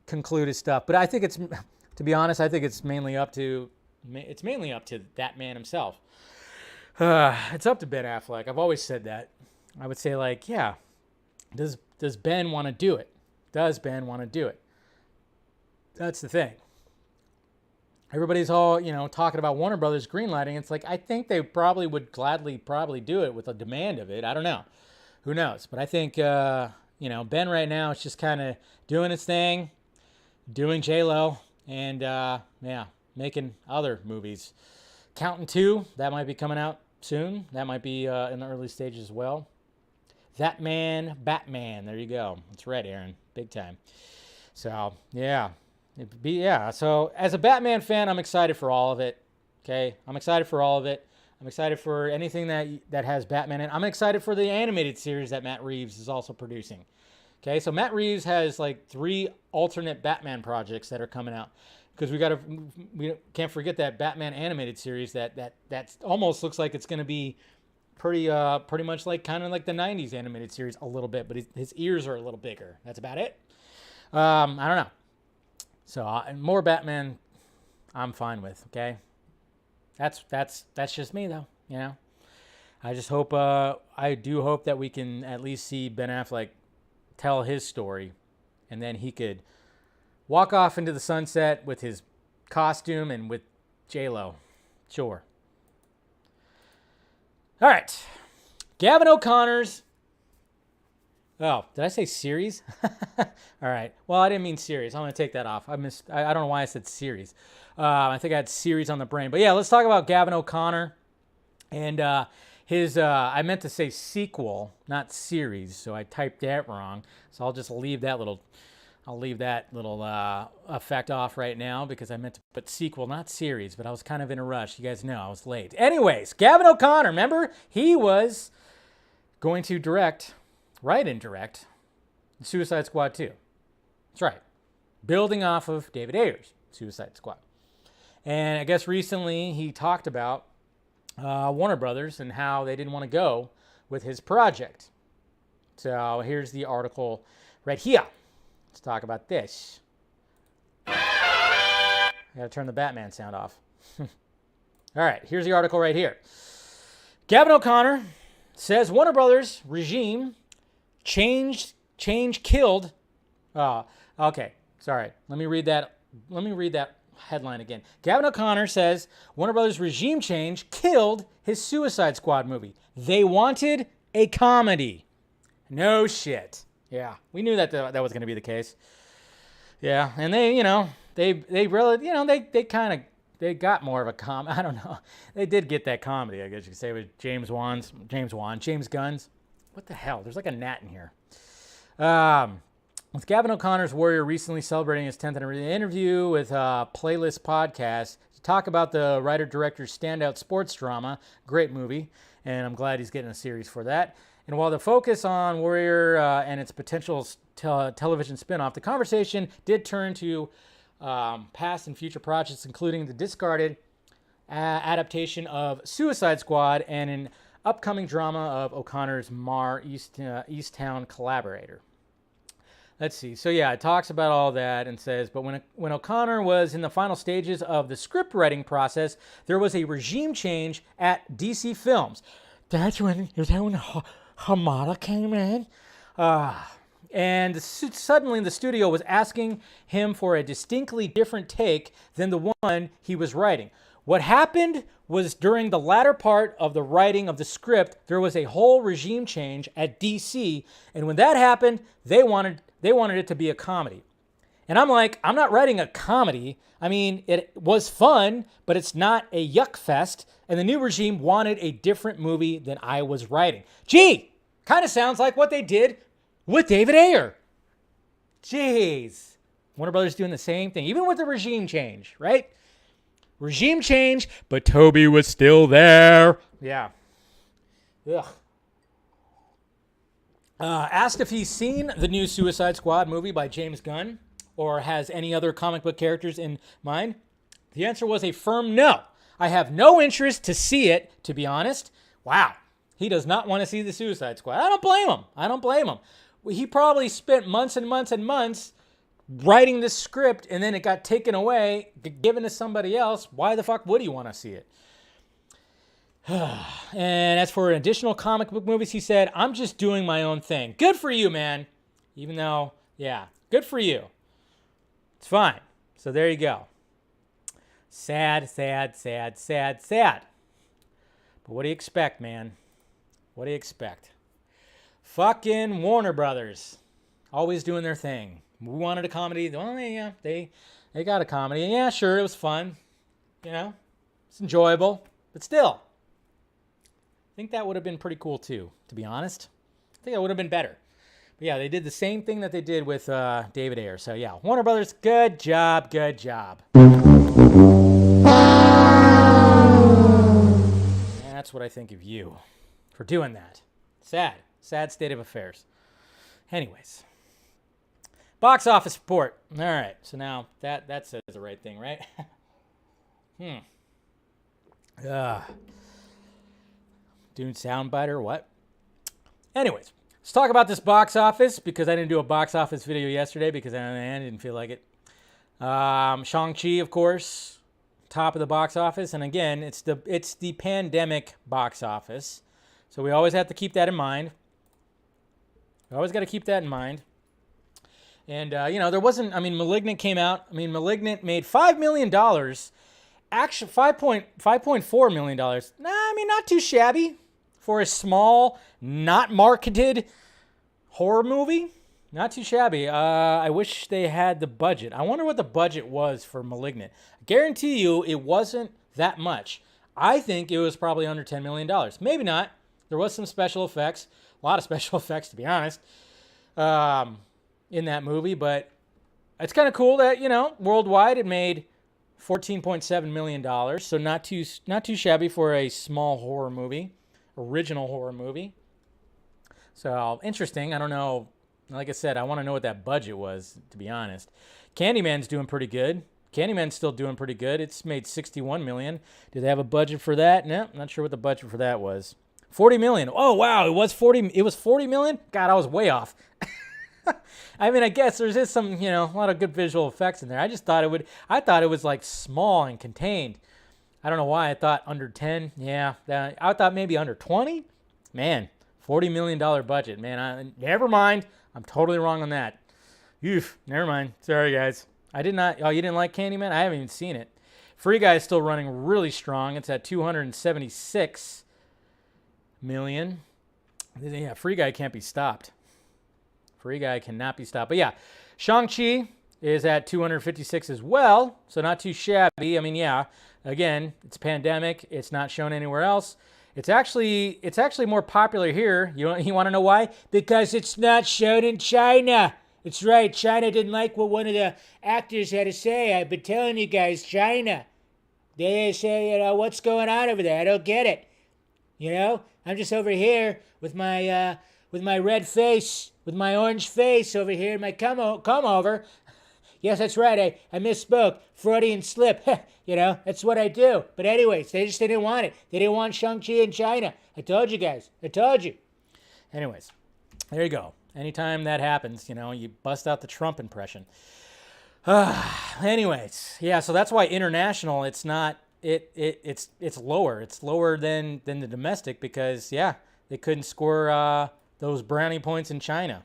conclude his stuff, but I think to be honest, I think it's mainly up to that man himself. It's up to Ben Affleck. I've always said that. I would say, like, yeah, does Ben want to do it? Does Ben want to do it? That's the thing. Everybody's all talking about Warner Brothers greenlighting. It's like, I think they probably would gladly do it with a demand of it. I don't know. Who knows? But I think Ben right now is just kind of doing his thing, doing J-Lo, and making other movies. Counting 2, that might be coming out soon. That might be in the early stages as well. That Man, Batman. There you go. That's right, Aaron. Big time. So, yeah. So, as a Batman fan, I'm excited for all of it. Okay? I'm excited for all of it. I'm excited for anything that has Batman in it. I'm excited for the animated series that Matt Reeves is also producing. Okay, so Matt Reeves has like 3 alternate Batman projects that are coming out, because we can't forget that Batman animated series that almost looks like it's going to be pretty much like kind of like the 90s animated series a little bit, but his ears are a little bigger. That's about it. I don't know. So more Batman, I'm fine with. Okay, that's just me though. I just hope I do hope that we can at least see Ben Affleck tell his story, and then he could walk off into the sunset with his costume and with J-Lo. Sure. All right. Gavin O'Connor's... Oh, did I say series? All right. Well, I didn't mean series. I'm going to take that off. I don't know why I said series. I think I had series on the brain. But yeah, let's talk about Gavin O'Connor and his, I meant to say sequel, not series, so I typed that wrong. So I'll just leave that little effect off right now, because I meant to put sequel, not series, but I was kind of in a rush. You guys know I was late. Anyways, Gavin O'Connor, remember? He was going to direct write and direct Suicide Squad 2. That's right. Building off of David Ayer's Suicide Squad. And I guess recently he talked about Warner Brothers and how they didn't want to go with his project. So here's the article right here. Let's talk about this. I gotta turn the Batman sound off. All right, here's the article right here. Gavin O'Connor says Warner Brothers regime change killed. Okay, sorry. Let me read that headline again. Gavin O'Connor says Warner Brothers regime change killed his Suicide Squad movie. They wanted a comedy. No shit. Yeah, we knew that was going to be the case. Yeah, and they really, they got more of a I don't know. They did get that comedy, I guess you could say, with James Gunn's. What the hell? There's like a gnat in here. With Gavin O'Connor's Warrior recently celebrating his 10th interview with Playlist Podcast to talk about the writer-director's standout sports drama. Great movie, and I'm glad he's getting a series for that. And while the focus on Warrior and its potential television spinoff, the conversation did turn to past and future projects, including the discarded adaptation of Suicide Squad and an upcoming drama of O'Connor's Mar Easttown collaborator. Let's see. So yeah, it talks about all that and says, but when O'Connor was in the final stages of the script writing process, there was a regime change at DC Films. Is that when Hamada came in? And suddenly the studio was asking him for a distinctly different take than the one he was writing. What happened was during the latter part of the writing of the script, there was a whole regime change at DC. And when that happened, they wanted it to be a comedy. And I'm like, I'm not writing a comedy. I mean, it was fun, but it's not a yuck fest. And the new regime wanted a different movie than I was writing. Gee, kind of sounds like what they did with David Ayer. Jeez. Warner Brothers doing the same thing, even with the regime change, right? Regime change, but Toby was still there. Yeah. Ugh. Asked if he's seen the new Suicide Squad movie by James Gunn or has any other comic book characters in mind, the answer was a firm no. I have no interest to see it, to be honest. Wow. He does not want to see the Suicide Squad. I don't blame him. He probably spent months and months and months writing this script, and then it got taken away, given to somebody else. Why the fuck would he want to see it? And as for additional comic book movies, he said, I'm just doing my own thing. Good for you, man. Even though, yeah, good for you. It's fine. So there you go. Sad, sad, sad, sad, sad. But what do you expect, man? What do you expect? Fucking Warner Brothers. Always doing their thing. We wanted a comedy. Well, yeah, they got a comedy. And yeah, sure, it was fun. You know, it's enjoyable. But still, I think that would have been pretty cool too, to be honest. I think that would have been better. But yeah, they did the same thing that they did with David Ayer. So yeah, Warner Brothers, good job, good job. And that's what I think of you for doing that. Sad state of affairs. Anyways. Box office report. All right, so now that says the right thing, right? Doing soundbite or what? Anyways, let's talk about this box office because I didn't do a box office video yesterday because I didn't feel like it. Shang-Chi, of course, top of the box office, and again, it's the pandemic box office, so we always have to keep that in mind. We always got to keep that in mind. And, there wasn't, Malignant came out. Malignant made $5 million. Actually, $5.4 million. Not too shabby for a small, not marketed horror movie. Not too shabby. I wish they had the budget. I wonder what the budget was for Malignant. I guarantee you it wasn't that much. I think it was probably under $10 million. Maybe not. There was some special effects. A lot of special effects, to be honest. In that movie, but it's kind of cool that, worldwide it made $14.7 million, so not too shabby for a small horror movie, original horror movie. So, interesting. I don't know. Like I said, I want to know what that budget was, to be honest. Candyman's doing pretty good. Candyman's still doing pretty good. It's made $61 million. Do they have a budget for that? No, not sure what the budget for that was. $40 million. Oh, wow. It was $40 million? God, I was way off. I mean, I guess there's just some, a lot of good visual effects in there. I thought it was like small and contained. I don't know why I thought under 10. Yeah, I thought maybe under 20. Man, $40 million budget. Man, never mind. I'm totally wrong on that. Oof, never mind. Sorry, guys. I did not. Oh, you didn't like Candyman? I haven't even seen it. Free Guy is still running really strong. It's at $276 million. Yeah, Free Guy can't be stopped. Free Guy cannot be stopped. But yeah, Shang-Chi is at 256 as well, so not too shabby. I mean, yeah, again, it's a pandemic. It's not shown anywhere else. It's actually more popular here. You want to know why? Because it's not shown in China. It's right. China didn't like what one of the actors had to say. I've been telling you guys, China. They say, what's going on over there? I don't get it. I'm just over here with my red face, with my orange face over here, my come over. Yes, that's right. I misspoke. Freudian slip. That's what I do. But anyways, they didn't want it. They didn't want Shang-Chi in China. I told you guys. I told you. Anyways, there you go. Anytime that happens, you bust out the Trump impression. Anyways, yeah, so that's why international, it's not, it's lower. It's lower than the domestic because, yeah, they couldn't score those brownie points in China.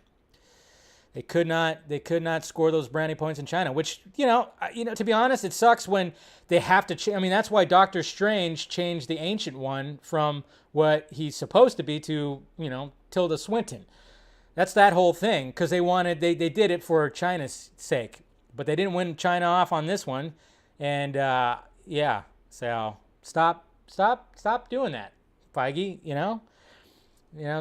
They could not score those brownie points in China, which, to be honest, it sucks when they have to I mean, that's why Doctor Strange changed the Ancient One from what he's supposed to be to, Tilda Swinton. That's that whole thing, because they did it for China's sake, but they didn't win China off on this one, and yeah, so stop doing that, Feige.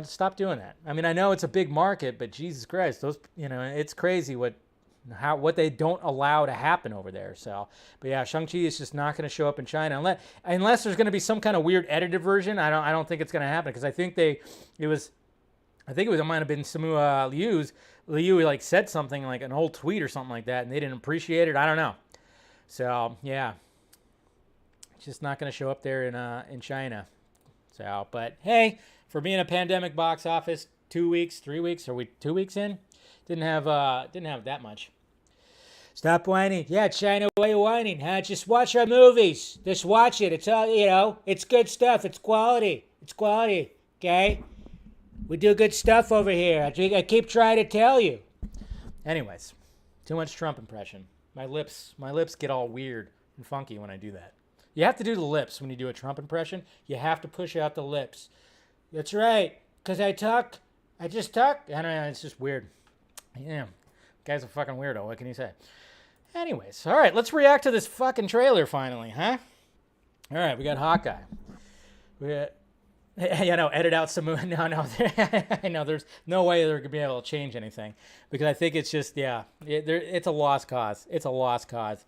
Stop doing that. I mean, I know it's a big market, but Jesus Christ, those, it's crazy what they don't allow to happen over there. So, but yeah, Shang-Chi is just not going to show up in China unless there's going to be some kind of weird edited version. I don't think it's going to happen because I think it might have been Simu Liu like said something like an old tweet or something like that, and they didn't appreciate it. I don't know. So yeah, it's just not going to show up there in China. So, but hey, for being a pandemic box office, 2 weeks, 3 weeks, are we 2 weeks in? Didn't have that much. Stop whining. Yeah, China, why are you whining? Huh? Just watch our movies. Just watch it. It's all, it's good stuff. It's quality. It's quality. Okay. We do good stuff over here. I keep trying to tell you. Anyways, too much Trump impression. My lips get all weird and funky when I do that. You have to do the lips when you do a Trump impression. You have to push out the lips. That's right. Because I just talk. I don't know. It's just weird. Yeah. Guy's a fucking weirdo. What can you say? Anyways, all right. Let's react to this fucking trailer finally, huh? All right. We got Hawkeye. Edit out some. No. I know there's no way they're going to be able to change anything because I think it's just, it's a lost cause. It's a lost cause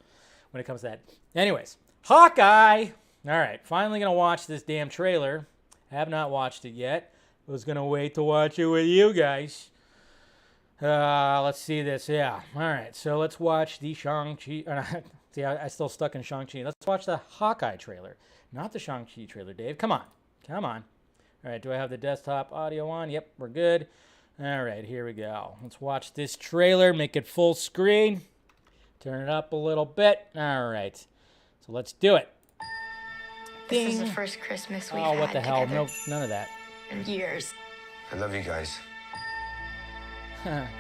when it comes to that. Anyways, Hawkeye. All right. Finally going to watch this damn trailer. I have not watched it yet. I was going to wait to watch it with you guys. Let's see this. Yeah. All right. So let's watch the Shang-Chi. See, I still stuck in Shang-Chi. Let's watch the Hawkeye trailer. Not the Shang-Chi trailer, Dave. Come on. All right, do I have the desktop audio on? Yep, we're good. All right, here we go. Let's watch this trailer, make it full screen. Turn it up a little bit. All right, so let's do it. This is the first Christmas we've had. Oh, what the hell? Together. No, none of that. In years. I love you guys.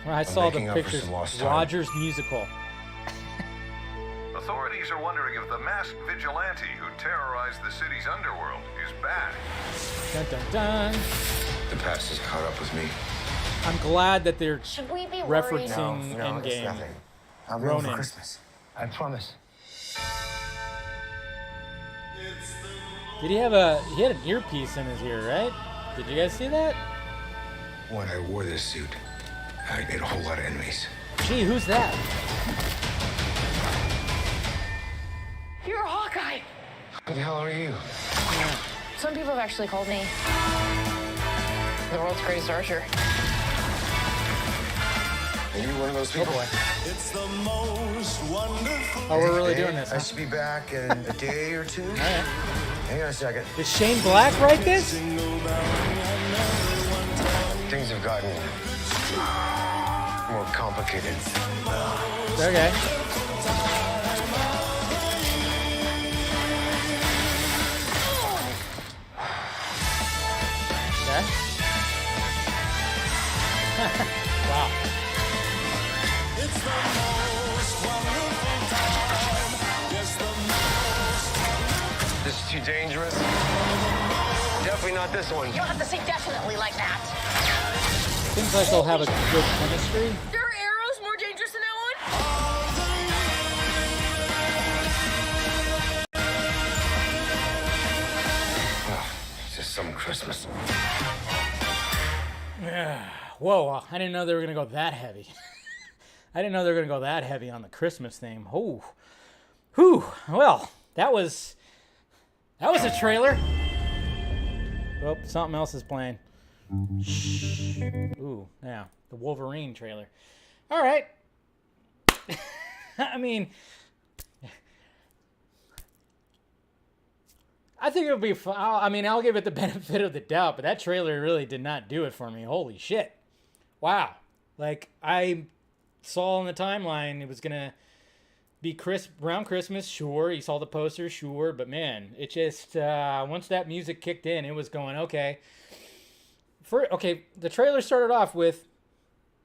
I saw the pictures. Rogers musical. Authorities are wondering if the masked vigilante who terrorized the city's underworld is back. Dun, dun, dun. The past has caught up with me. I'm glad that they're Should we be referencing No, it's Endgame. nothing. I'll be home for Christmas. I promise. Did he had an earpiece in his ear, right? Did you guys see that? When I wore this suit, I made a whole lot of enemies. Gee, who's that? You're Hawkeye. Who the hell are you? Some people have actually called me The world's greatest archer. Are you one of those people? Boy. Oh, we're really doing this, I huh? should be back in a day or two. All right. Hang on a second. Did Shane Black write this? Things have gotten more complicated. Okay. Okay. Wow. This is too dangerous. Definitely not this one. You don't have to say definitely like that. Seems like they'll have a good chemistry. There are arrows more dangerous than that It's just some Christmas. Whoa, I didn't know they were going to go that heavy. I didn't know they were going to go that heavy on the Christmas theme. Oh. Whew. Well, that was a trailer. Oh, something else is playing. Shh. Ooh, yeah, the Wolverine trailer. All right. I mean, I think it'll be fun. I mean, I'll give it the benefit of the doubt, but that trailer really did not do it for me. Holy shit. Wow. Like, I saw on the timeline it was going to be around Christmas, sure. You saw the poster, sure. But, man, it just, once that music kicked in, it was going, okay. The trailer started off with,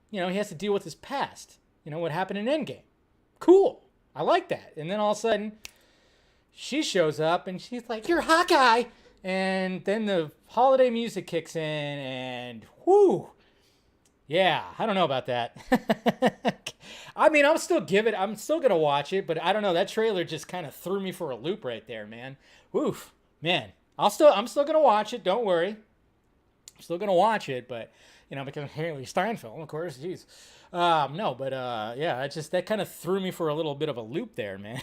he has to deal with his past. What happened in Endgame. Cool. I like that. And then all of a sudden, she shows up and she's like, "You're Hawkeye." And then the holiday music kicks in and whoo. Yeah, I don't know about that. I mean, I'm still going to watch it, but I don't know. That trailer just kind of threw me for a loop right there, man. Woof. Man, I'm still going to watch it. Don't worry. I'm still going to watch it, but because Haley Steinfeld, of course, jeez. That kind of threw me for a little bit of a loop there, man.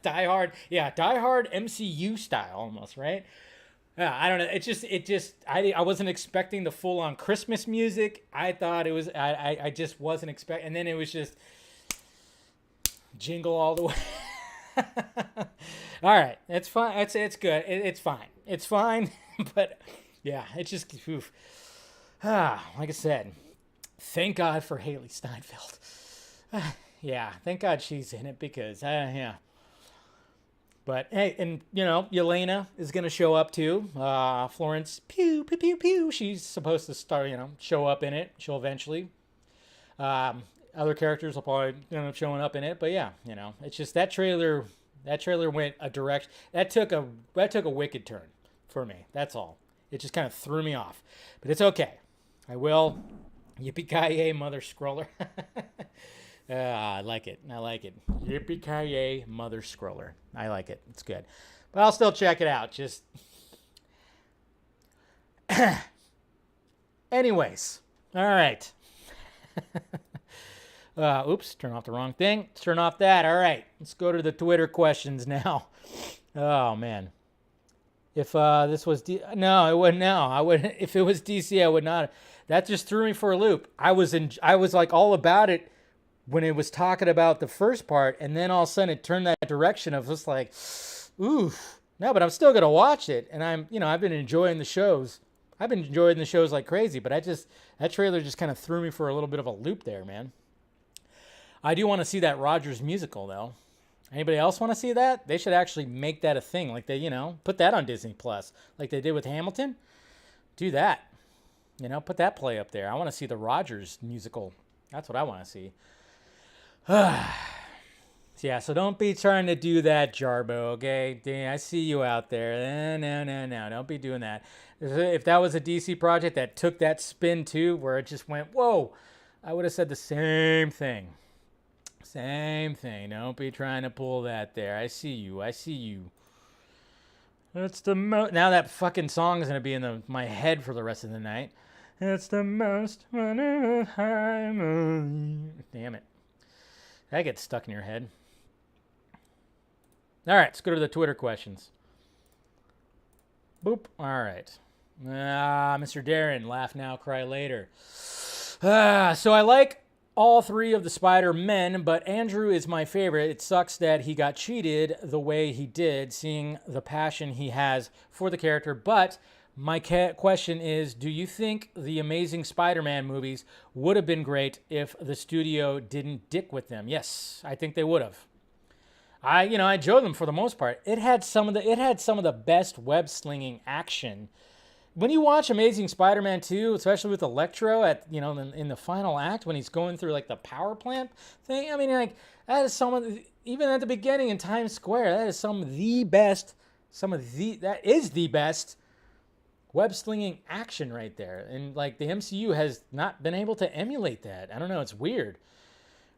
Die Hard MCU style almost, right? I don't know. I wasn't expecting the full on Christmas music. I thought it was, I just wasn't expecting, and then it was just jingle all the way. All right. It's fine. It's good. It's fine. It's fine. But yeah, it's just, oof. Like I said, thank God for Haley Steinfeld. Yeah, thank God she's in it because, yeah. But, hey, and, Yelena is going to show up too. Florence, pew, pew, pew, pew. She's supposed to start, show up in it. She'll eventually. Other characters will probably end up showing up in it. But, yeah, it's just that trailer went a direction. That took a wicked turn for me. That's all. It just kind of threw me off. But it's okay. I will. Yippee-ki-yay, mother scroller. I like it. Yippee-ki-yay, mother scroller. I like it. It's good. But I'll still check it out. Just. Anyways. All right. Oops. Turn off the wrong thing. Let's turn off that. All right. Let's go to the Twitter questions now. Oh, man. If this was no, it wouldn't. No, I wouldn't. If it was DC, I would not. That just threw me for a loop. I was like all about it when it was talking about the first part, and then all of a sudden it turned that direction of just like, ooh, no, but I'm still gonna watch it, and I've been enjoying the shows. I've been enjoying the shows like crazy, but that trailer just kind of threw me for a little bit of a loop there, man. I do want to see that Rogers musical though. Anybody else want to see that? They should actually make that a thing. Like they, put that on Disney Plus, like they did with Hamilton. Do that. Put that play up there. I want to see the Rogers musical. That's what I want to see. Yeah, so don't be trying to do that, Jarbo, okay? I see you out there. No. Don't be doing that. If that was a DC project that took that spin too, where it just went, whoa, I would have said the same thing. Same thing. Don't be trying to pull that there. I see you. It's the most. Now that fucking song is going to be in my head for the rest of the night. It's the most wonderful time. Damn it. That gets stuck in your head. All right, let's go to the Twitter questions. Boop. All right. Mr. Darren, laugh now, cry later. So I like all three of the Spider-Men, but Andrew is my favorite. It sucks that he got cheated the way he did, seeing the passion he has for the character. But my question is, do you think the Amazing Spider-Man movies would have been great if the studio didn't dick with them? Yes, I think they would have. I enjoyed them for the most part. It had some of the best web slinging action. When you watch Amazing Spider-Man 2, especially with Electro in the final act when he's going through like the power plant thing, I mean, like, that is even at the beginning in Times Square, that is the best web slinging action right there. And like the MCU has not been able to emulate that. I don't know, it's weird.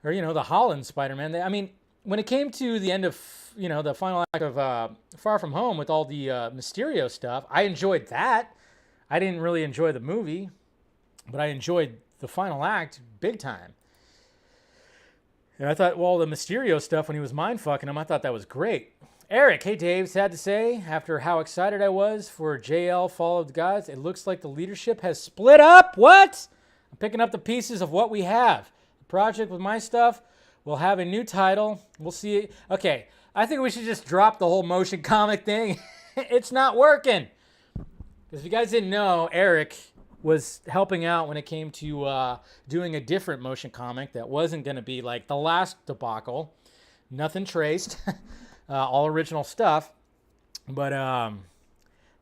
Or the Holland Spider-Man. When it came to the end of, the final act of Far From Home with all the Mysterio stuff, I enjoyed that. I didn't really enjoy the movie, but I enjoyed the final act big time. And I thought, well, the Mysterio stuff when he was mind-fucking him, I thought that was great. Eric, hey Dave, sad to say, after how excited I was for JL Fall of the Gods, it looks like the leadership has split up. What? I'm picking up the pieces of what we have. The project with my stuff will have a new title. We'll see. Okay, I think we should just drop the whole motion comic thing. It's not working. Because if you guys didn't know, Eric was helping out when it came to doing a different motion comic that wasn't going to be like the last debacle. Nothing traced. All original stuff. But,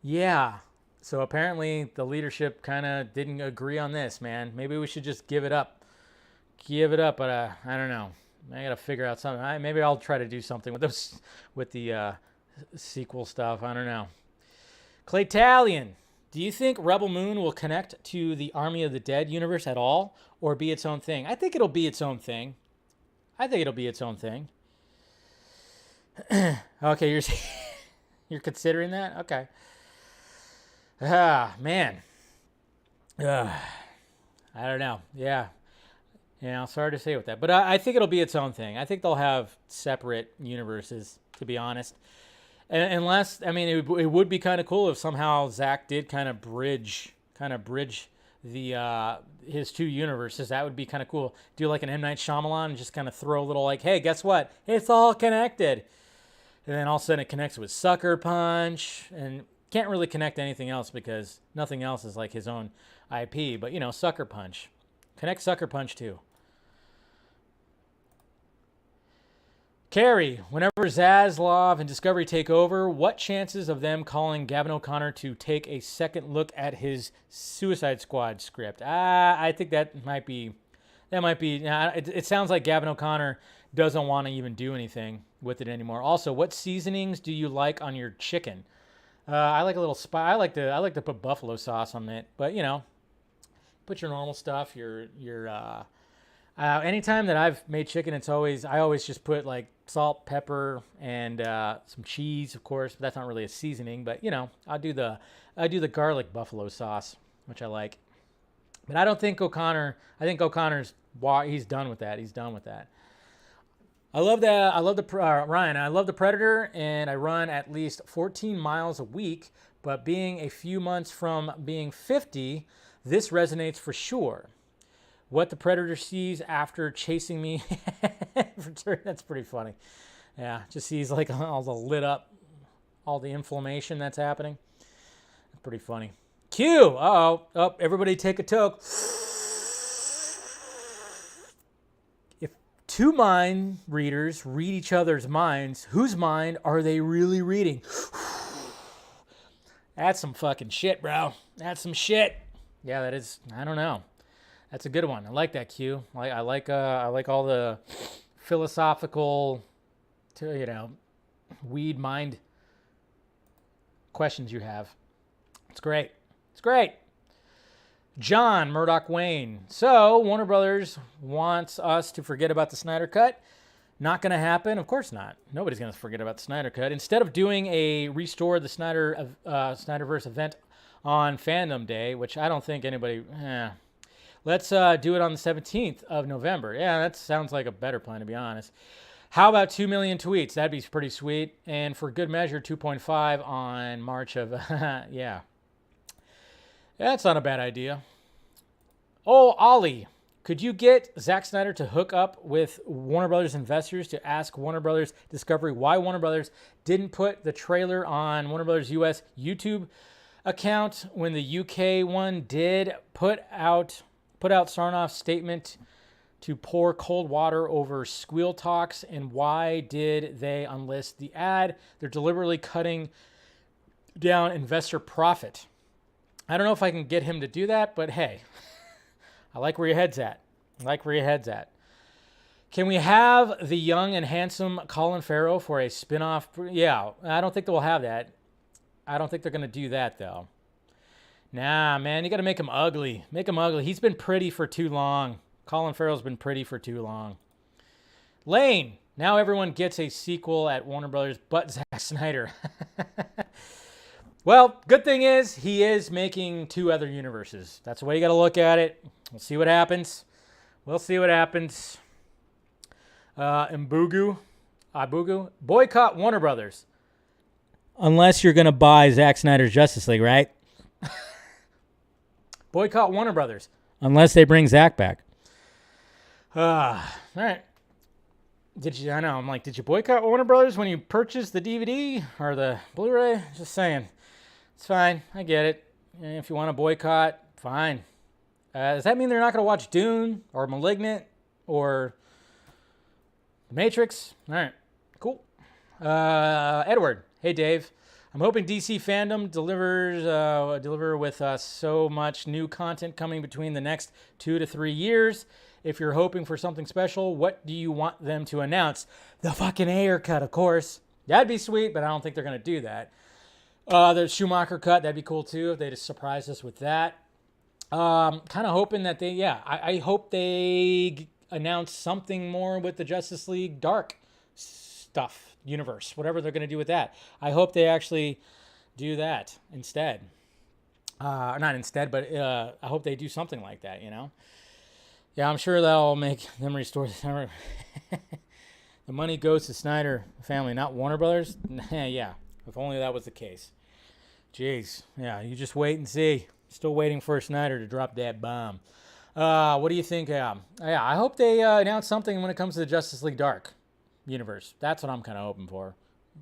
yeah. So apparently the leadership kind of didn't agree on this, man. Maybe we should just give it up. But I don't know. I got to figure out something. Maybe I'll try to do something with the sequel stuff. I don't know. Claytalian, do you think Rebel Moon will connect to the Army of the Dead universe at all, or be its own thing? I think it'll be its own thing. Okay, you're considering that? Okay. Man. I don't know. Yeah. Sorry to say with that. But I think it'll be its own thing. I think they'll have separate universes, to be honest. Unless, it would be kind of cool if somehow ZACK did kind of bridge the his two universes. That would be kind of cool. Do like an M. Night Shyamalan and just kind of throw a little like, hey, guess what? It's all connected. And then all of a sudden it connects with Sucker Punch. And can't really connect anything else because nothing else is like his own IP. But, Sucker Punch. Connect Sucker Punch too. Carrie, whenever Zaslav and Discovery take over, what chances of them calling Gavin O'Connor to take a second look at his Suicide Squad script? I think that might be. It sounds like Gavin O'Connor doesn't want to even do anything with it anymore. Also, what seasonings do you like on your chicken? I like a little I like to put buffalo sauce on it, but put your normal stuff. Anytime that I've made chicken, I always just put like salt, pepper, and some cheese, of course. But that's not really a seasoning. But I do the garlic buffalo sauce, which I like. But I don't think O'Connor. I think O'Connor's he's done with that. I love Ryan. I love the Predator, and I run at least 14 miles a week. But being a few months from being 50, this resonates for sure. What the Predator sees after chasing me. That's pretty funny. Yeah, just sees like all the lit up, all the inflammation that's happening. That's pretty funny. Q. Uh-oh. Oh, everybody take a toke. If two mind readers read each other's minds, whose mind are they really reading? That's some fucking shit, bro. That's some shit. Yeah, that is. I don't know. That's a good one. I like that, Q. I like all the philosophical, weed mind questions you have. It's great. John Murdoch Wayne. So Warner Brothers wants us to forget about the Snyder Cut. Not going to happen. Of course not. Nobody's going to forget about the Snyder Cut. Instead of doing a Restore the Snyderverse event on Fandom Day, which I don't think anybody. Let's do it on the 17th of November. Yeah, that sounds like a better plan, to be honest. How about 2 million tweets? That'd be pretty sweet. And for good measure, 2.5 on March of, yeah. That's not a bad idea. Oh, Ollie, could you get Zack Snyder to hook up with Warner Brothers investors to ask Warner Brothers Discovery why Warner Brothers didn't put the trailer on Warner Brothers US YouTube account when the UK one did put out Sarnoff's statement to pour cold water over squeal talks, and why did they unlist the ad? They're deliberately cutting down investor profit. I don't know if I can get him to do that, but hey, I like where your head's at. Can we have the young and handsome Colin Farrell for a spinoff? Yeah, I don't think that we'll have that. I don't think they're going to do that, though. Nah, man, you got to make him ugly. Make him ugly. He's been pretty for too long. Colin Farrell's been pretty for too long. Lane, now everyone gets a sequel at Warner Brothers but Zack Snyder. Well, good thing is he is making 2 other universes. That's the way you got to look at it. We'll see what happens. Abugu, boycott Warner Brothers. Unless you're going to buy Zack Snyder's Justice League, right? Boycott Warner Brothers. Unless they bring Zack back. All right. Did you boycott Warner Brothers when you purchased the DVD or the Blu-ray? Just saying. It's fine. I get it. If you want to boycott, fine. Does that mean they're not going to watch Dune or Malignant or The Matrix? All right. Cool. Edward. Hey, Dave. I'm hoping DC fandom deliver with us so much new content coming between the next 2 to 3 years. If you're hoping for something special, what do you want them to announce? The fucking Ayer cut, of course. That'd be sweet, but I don't think they're going to do that. The Schumacher cut, that'd be cool too if they just surprised us with that. Kind of hoping that I hope they announce something more with the Justice League Dark stuff, universe, whatever they're going to do with that. I hope they actually do that instead. Not instead, but I hope they do something like that, you know? Yeah, I'm sure that'll make them restore the The money goes to Snyder family, not Warner Brothers. Yeah, if only that was the case. Jeez, yeah, you just wait and see. Still waiting for Snyder to drop that bomb. What do you think? Yeah, I hope they announce something when it comes to the Justice League Dark universe. That's what I'm kind of hoping for.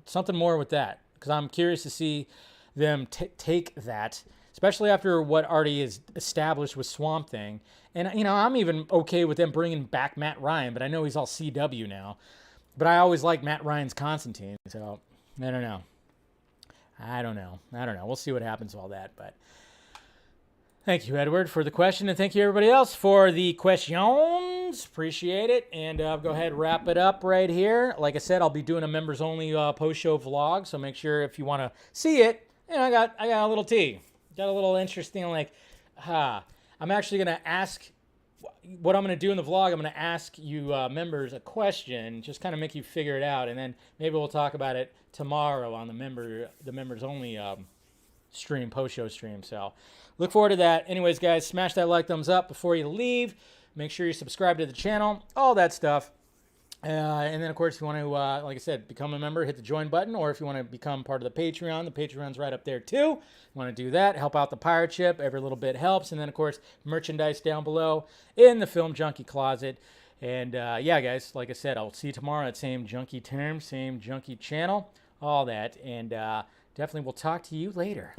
Something more with that, because I'm curious to see them take that, especially after what already is established with Swamp Thing. And, you know, I'm even okay with them bringing back Matt Ryan, but I know he's all CW now. But I always liked Matt Ryan's Constantine, so I don't know. We'll see what happens with all that, but thank you, Edward, for the question, and thank you, everybody else, for the questions. Appreciate it, and go ahead and wrap it up right here. Like I said, I'll be doing a members-only post-show vlog, so make sure if you want to see it, you know, I got a little tea. Got a little interesting, I'm actually going to ask, what I'm going to do in the vlog, I'm going to ask you members a question, just kind of make you figure it out, and then maybe we'll talk about it tomorrow on the members-only stream, post-show stream. So look forward to that. Anyways, guys, smash that like, thumbs up before you leave. Make sure you subscribe to the channel, all that stuff. And then, of course, if you want to, like I said, become a member, hit the join button. Or if you want to become part of the Patreon's right up there, too. You want to do that, help out the pirate ship. Every little bit helps. And then, of course, merchandise down below in the Film Junkie closet. And, yeah, guys, like I said, I'll see you tomorrow at same Junkie term, same Junkie channel, all that. And definitely we'll talk to you later.